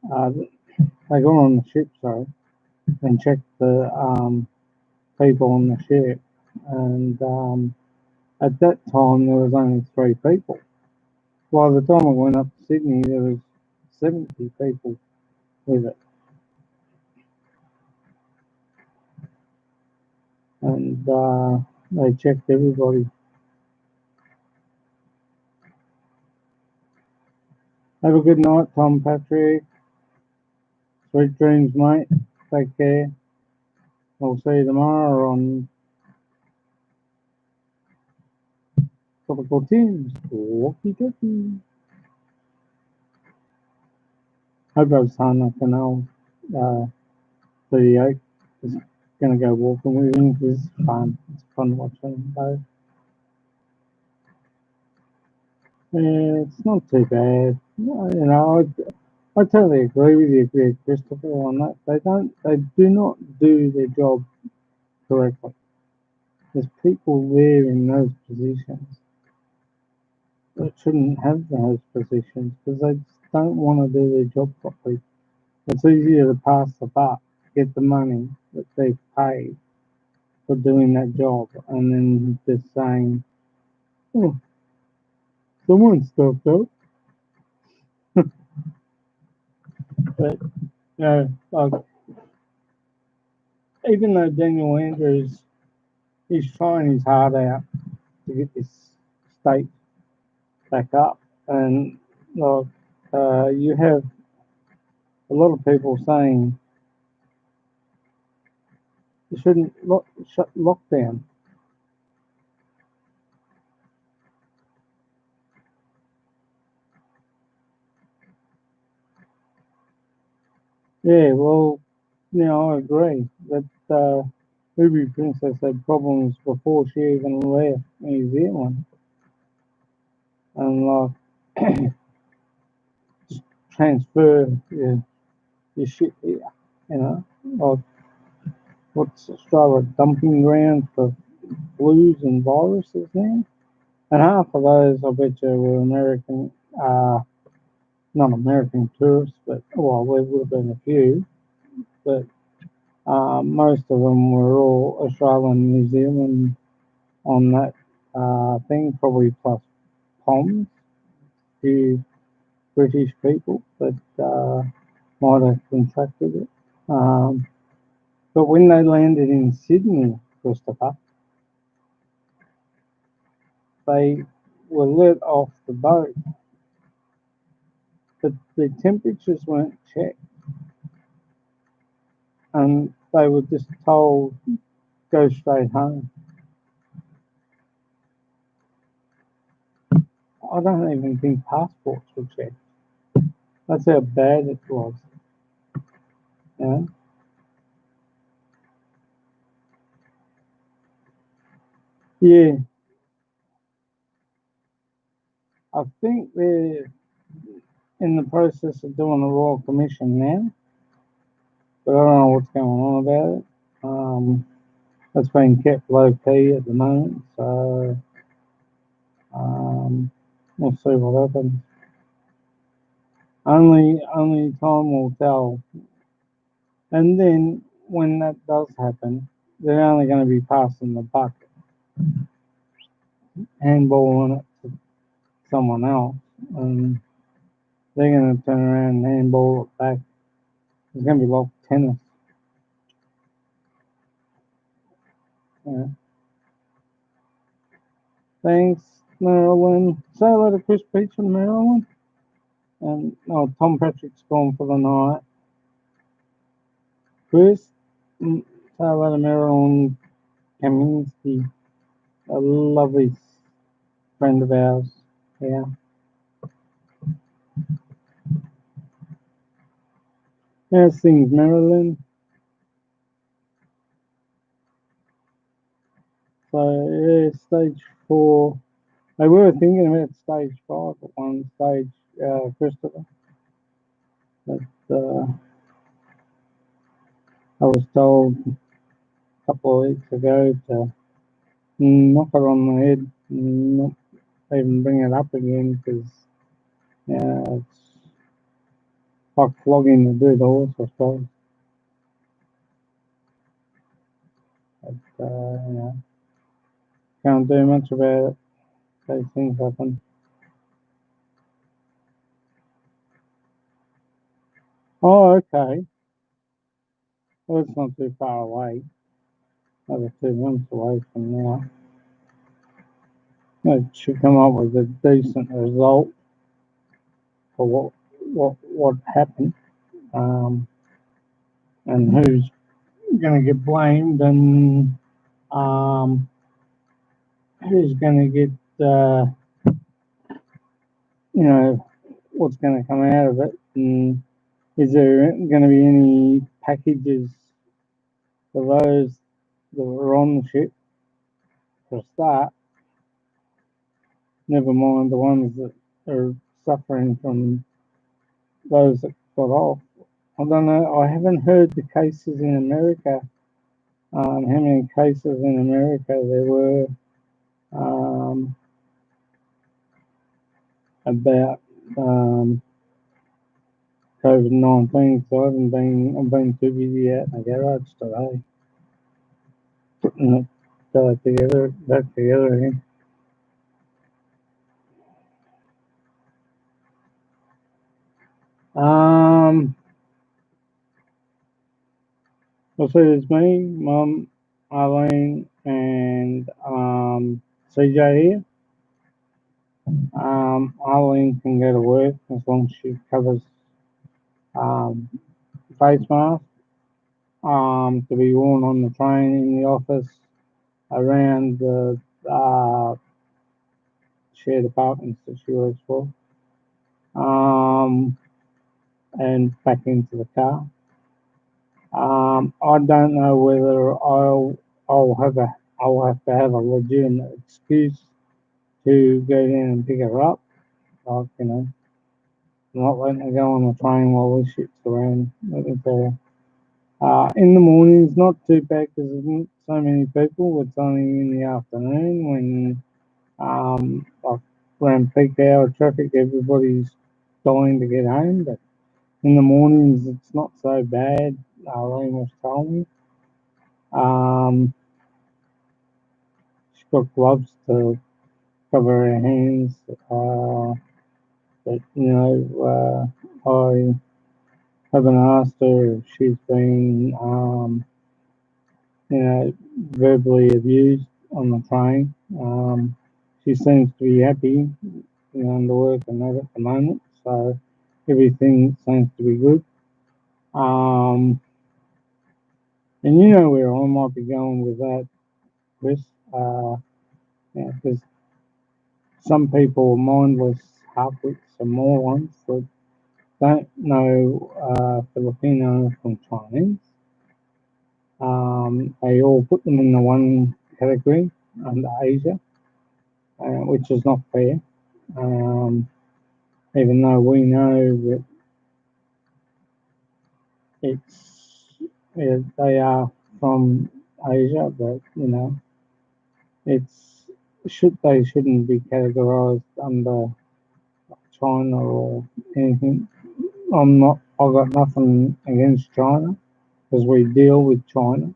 They got on the ship, sorry, and checked the people on the ship. And at that time, there was only 3 people. By the time I went up to Sydney, there was 70 people with it. And they checked everybody. Have a good night, Tom Patrick. Sweet dreams, mate. Take care. I'll see you tomorrow on Tropical Tim's Walkie Talkie. Hope I was saying that canal 38 is going to go walking with him because it's fun. It's fun watching him go. Yeah, it's not too bad. I totally agree with you there, Christopher, on that. They do not do their job correctly. There's people there in those positions that shouldn't have those positions because they just don't want to do their job properly. It's easier to pass the buck, get the money that they've paid for doing that job, and then just saying, "Oh, someone stuffed up." But like even though Daniel Andrews is trying his heart out to get this state back up, and like you have a lot of people saying you shouldn't shut lockdown. Yeah, well, I agree that Ruby Princess had problems before she even left New Zealand, and like just transfer your shit here, like what's Australia dumping ground for flus and viruses now? And half of those, I bet you, were American, not American tourists, but well, there would have been a few, but most of them were all Australian, New Zealand on that thing, probably plus Poms, few British people that might have contracted it. But when they landed in Sydney, Christopher, they were let off the boat, but the temperatures weren't checked, and they were just told go straight home. I don't even think passports were checked. That's how bad it was. Yeah, yeah. I think they're in the process of doing a royal commission now, but I don't know what's going on about it. That's been kept low key at the moment, so we'll see what happens. Only time will tell. And then when that does happen, they're only going to be passing the buck, handballing it to someone else, and they're going to turn around and handball it back. It's going to be like tennis. Yeah. Thanks, Marilyn. Say hello to Chris Peach and Marilyn. And Tom Patrick's gone for the night. Chris, say hello to Marilyn Kaminsky, a lovely friend of ours. Yeah. How's things, Marilyn? So, yeah, stage 4. They were thinking about stage 5 at one stage, Christopher. But I was told a couple of weeks ago to knock it on the head and not even bring it up again because it's like flogging the dead horse, I suppose. But, can't do much about it. Those things happen. Oh, okay. Well, it's not too far away. Another 2 months away from now. It should come up with a decent result for what happened, and who's going to get blamed, and who's going to get what's going to come out of it, and is there going to be any packages for those that were on the ship for a start? Never mind the ones that are suffering from those that got off. I don't know. I haven't heard the cases in America. How many cases in America there were about COVID-19. So I've been too busy out in the garage today putting it back together again. So there's me, Mum, Eileen, and CJ here. Eileen can go to work as long as she covers face mask to be worn on the train, in the office, around the shared apartments that she works for, and back into the car. I don't know whether I'll have to have a legitimate excuse to go down and pick her up, like not letting her go on the train while this shit's around. Let me tell you. In the mornings, not too bad because there's not so many people. It's only in the afternoon when, like around peak hour traffic, everybody's dying to get home. But in the mornings, it's not so bad. Arlene was telling me. She's got gloves to cover her hands. But I haven't asked her if she's been, verbally abused on the train. She seems to be happy, under work and that at the moment, so everything seems to be good. Um, and you know where I might be going with that, Chris. Uh, because some people are mindless half-wits and morons that don't know Filipino from Chinese. They all put them in the one category under Asia, which is not fair. Um, Even though we know that it's they are from Asia, but it's they shouldn't be categorized under China or anything. I've got nothing against China because we deal with China.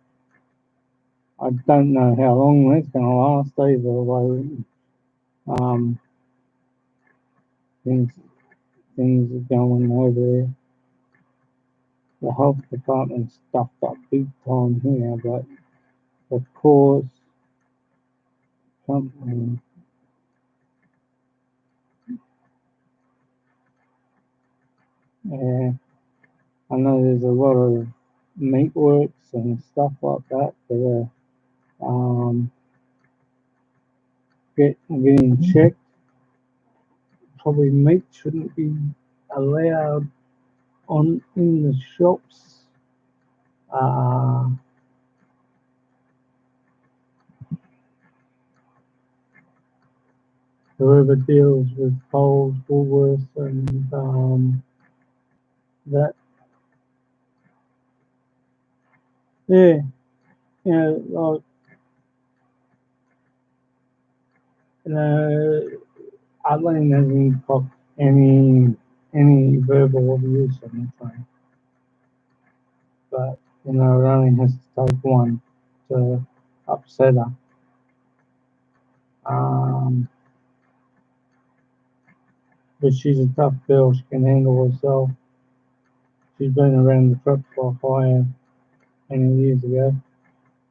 I don't know how long that's going to last either. Way um, things things are going over there. The health department stuffed up big time here, but of course, something. Yeah, I know there's a lot of meat works and stuff like that that are getting checked. Probably meat shouldn't be allowed on in the shops. Uh, Whoever deals with Coles, Woolworths, and that, yeah, like Eileen hasn't got any verbal abuse on the train, but it only has to take one to upset her. Um, but she's a tough girl. She can handle herself. She's been around the truck like I have many years ago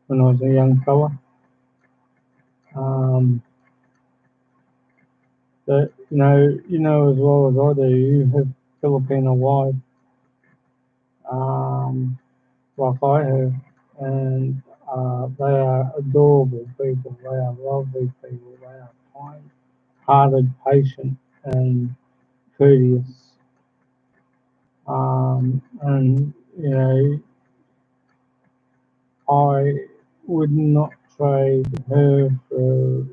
when I was a young fella. Um, but as well as I do, you have Filipino wife, like I have, and they are adorable people. They are lovely people. They are kind-hearted, patient, and courteous. And I would not trade her for.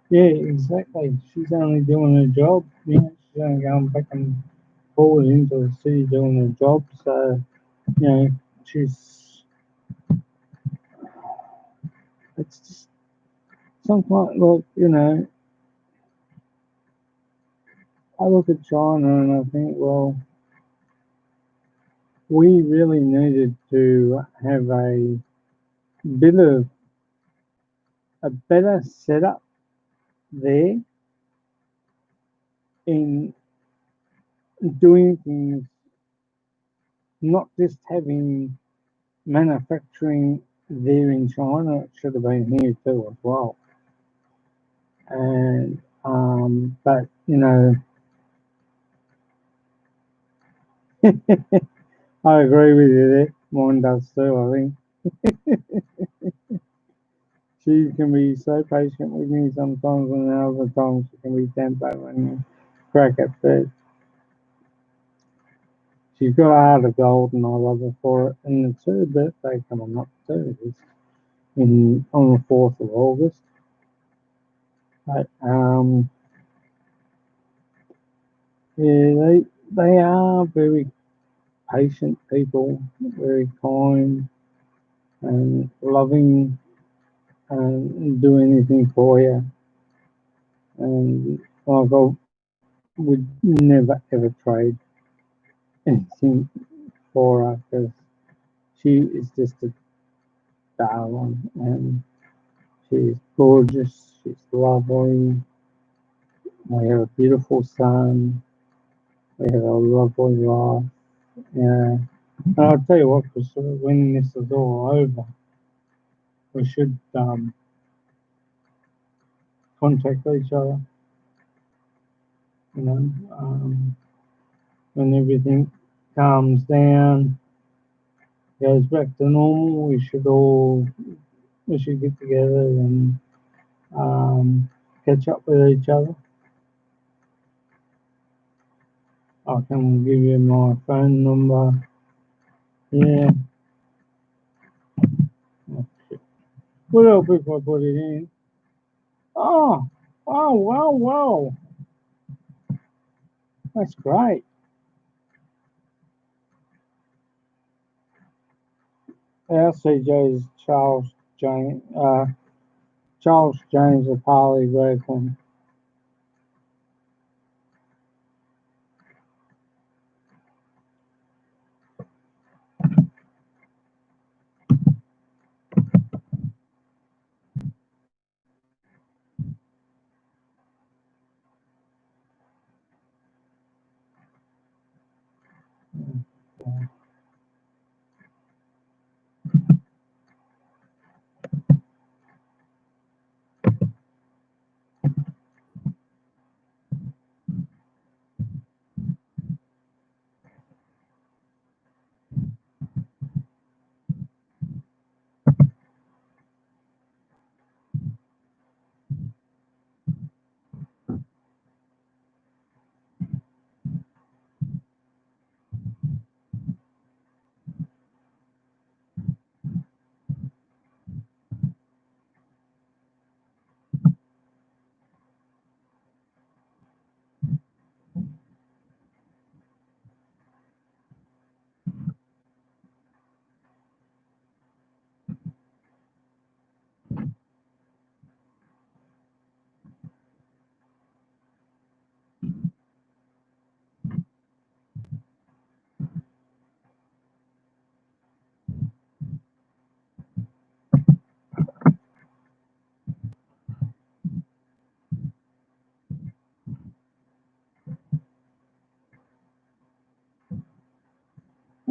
Yeah, exactly. She's only doing her job. She's only going back and forward into the city doing her job. So, you know, she's. It's just sometimes, look, I look at China and I think, well, we really needed to have bit of a better setup there in doing things, not just having manufacturing there in China. It should have been here too as well. And but I agree with you there. Mine does too. I think she can be so patient with me sometimes, and other times she can be tempo and crack at first. She's got a heart of gold, and I love her for it. And it's her birthday coming up too. It's on the 4th of August. But yeah, they are very patient people, very kind and loving, and do anything for you. And like I would never ever trade anything for her because she is just a darling, and she's gorgeous. She's lovely. We have a beautiful son, We had a lovely laugh. Yeah. And I'll tell you what, Priscilla, when this is all over, we should contact each other, you know, when everything calms down, goes back to normal, we should get together and catch up with each other. I can give you my phone number. Yeah. Oh, shit. What else if I put it in? Oh, oh, wow, wow. That's great. Our CJ's Charles James of Harley Wakeland.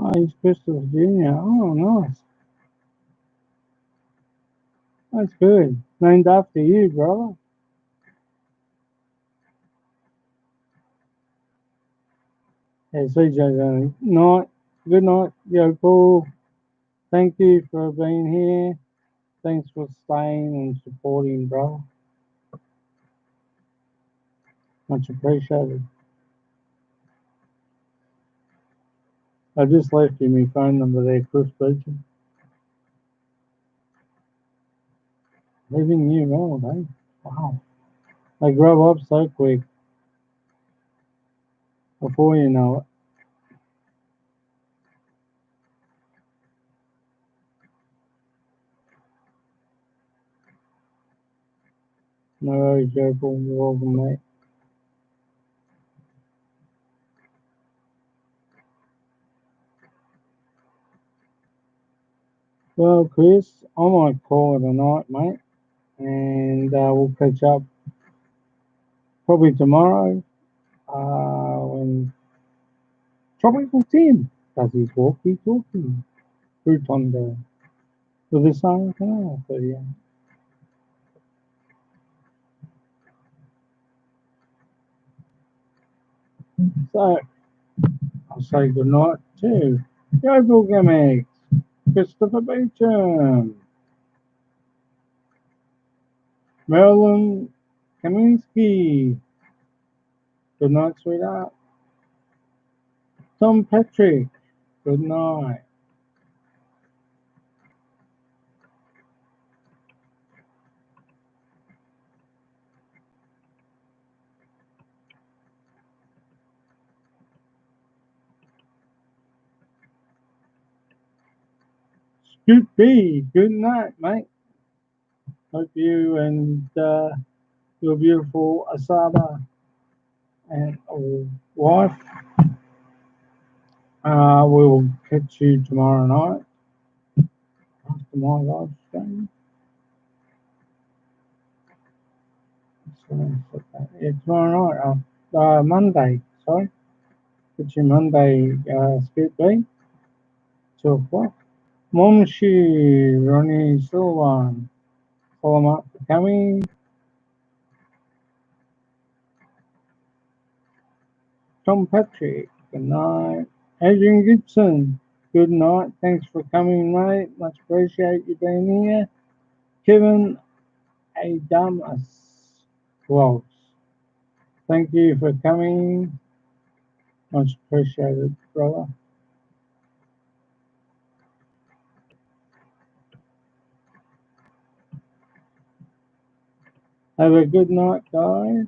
Oh, he's Crystal Jr. Oh, nice. That's good. Named after you, brother. Yeah, CJ's only. Night. Good night, yo, Paul. Thank you for being here. Thanks for staying and supporting, bro. Much appreciated. I just left you my phone number there, Chris Beecham. Leaving you old, eh? Wow. They grow up so quick before you know it. No worries, Joe Paul. You're welcome, mate. Well, Chris, I might call it a night, mate, and we'll catch up probably tomorrow when Tropical Tim does his walkie-talkie route on the Riverside Canal. So, yeah. So, I'll say good night to Joe Gimmicks, Christopher Beecham, Marilyn Kaminsky. Good night, sweetheart. Tom Patrick. Good night. Scoot B. Good night, mate. Hope you and your beautiful Asada and wife will catch you tomorrow night after my live stream. So, yeah, tomorrow night, Monday, sorry. It's your Monday, Scoop B, 2 o'clock. Momshi, Ronnie Silvan, Salamat for coming. Tom Patrick, good night. Adrian Gibson, good night. Thanks for coming, mate. Much appreciate you being here. Kevin Adamus Vlogs, thank you for coming. Much appreciated, brother. Have a good night, guys.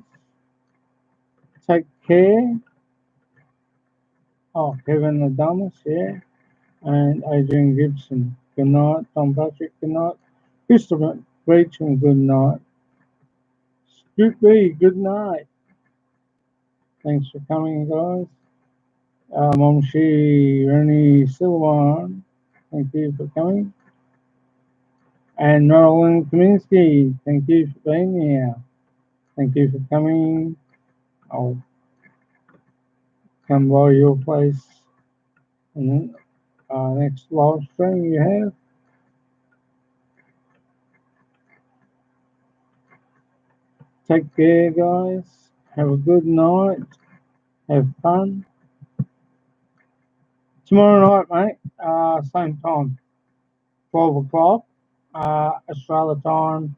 Take care. Oh, Kevin Adamus, yeah. And Adrian Gibson, good night. Tom Patrick, good night. Christopher Beecham, good night. Scoop B, good night. Thanks for coming, guys. Momshi Rennie Silvan, thank you for coming. And Marilyn Kaminsky, thank you for being here. Thank you for coming. I'll come by your place in the next live stream you have. Take care, guys. Have a good night. Have fun. Tomorrow night, mate, same time, 12 o'clock, Australia time,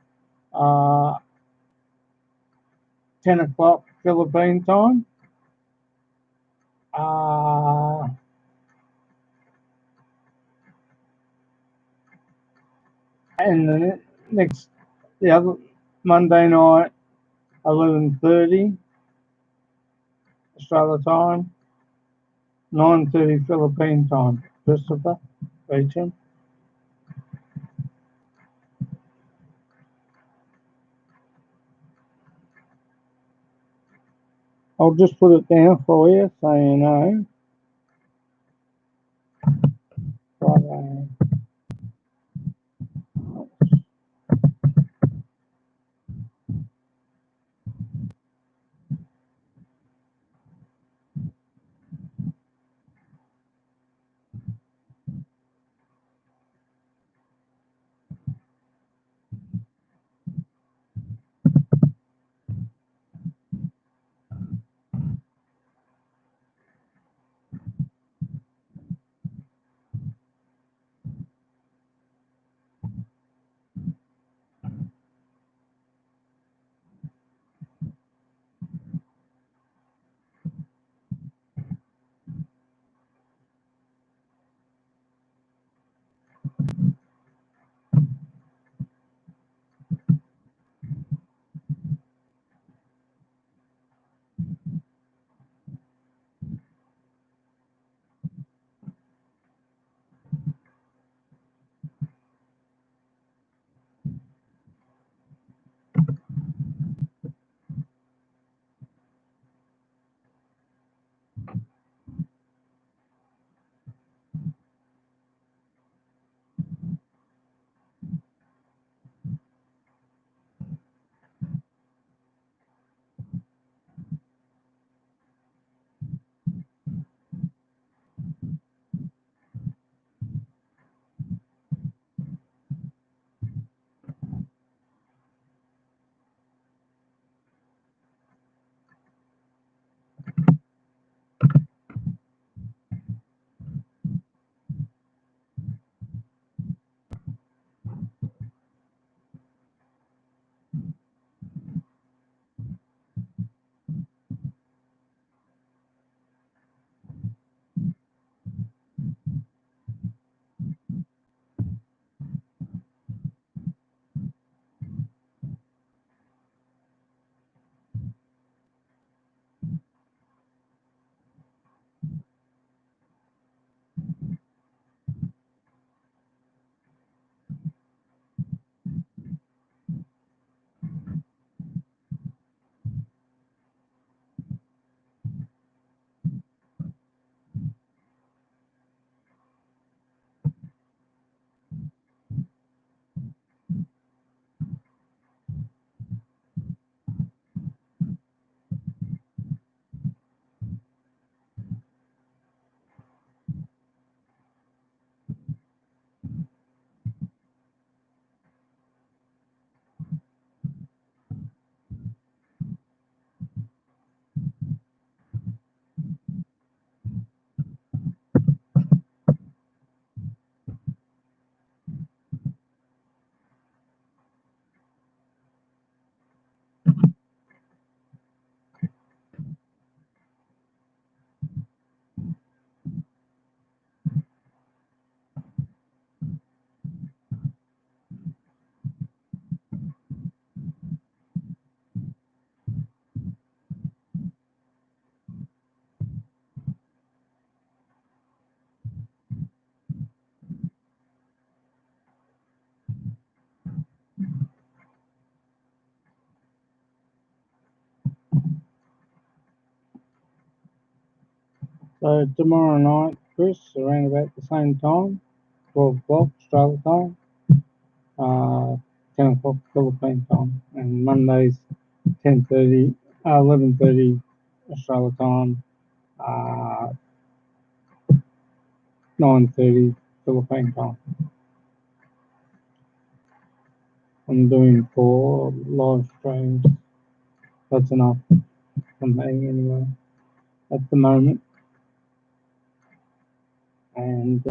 uh, 10 o'clock Philippine time. Uh, and the other Monday night, 11:30 Australia time, 9:30 Philippine time. Christopher Beecham. I'll just put it down for you so you know. Friday. So tomorrow night, Chris, around about the same time, 12 o'clock Australia time, uh, 10 o'clock Philippine time, and Mondays 10:30, 11:30 Australia time, uh, 9:30 Philippine time. I'm doing 4 live streams. That's enough for me anyway at the moment. And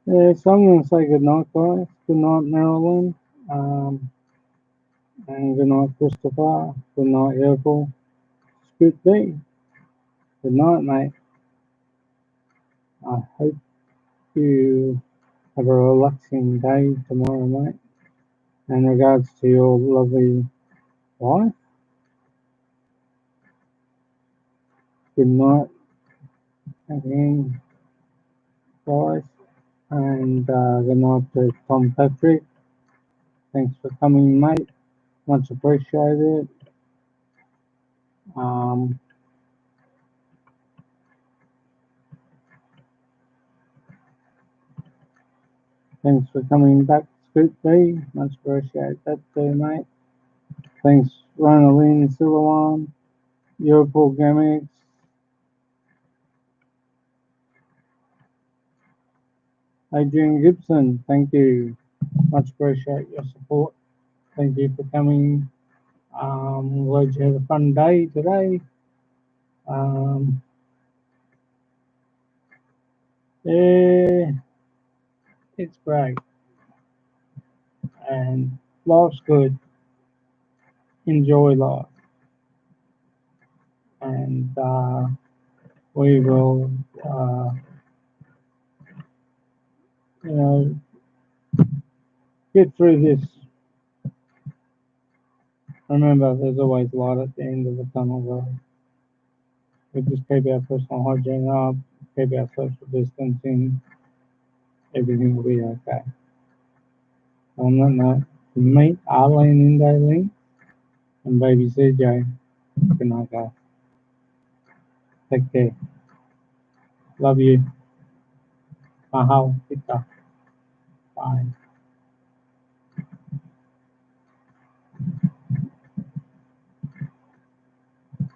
yeah, so I'm going to say good night, guys. Good night, Marilyn. Um, and good night, Christopher. Good night, April. Scoot B. Good night, mate. I hope you have a relaxing day tomorrow, mate. In regards to your lovely wife, good night again, guys. And good night to Tom Patrick. Thanks for coming, mate. Much appreciated. Um, thanks for coming back, Scoot B. Much appreciated that too, mate. Thanks, Ronaldin Silawan, Europol Gamix, Adrian Gibson. Thank you. Much appreciate your support. Thank you for coming. Glad you had a fun day today. Um, yeah, it's great. And life's good. Enjoy life. And we will, uh, you know, get through this. Remember, there's always light at the end of the tunnel, though. We just keep our personal hygiene up, keep our social distancing, everything will be okay. On that note, meet Arlene in Daily and baby CJ. Good night, guys. Take care. Love you. Mahal. Kita. Bye.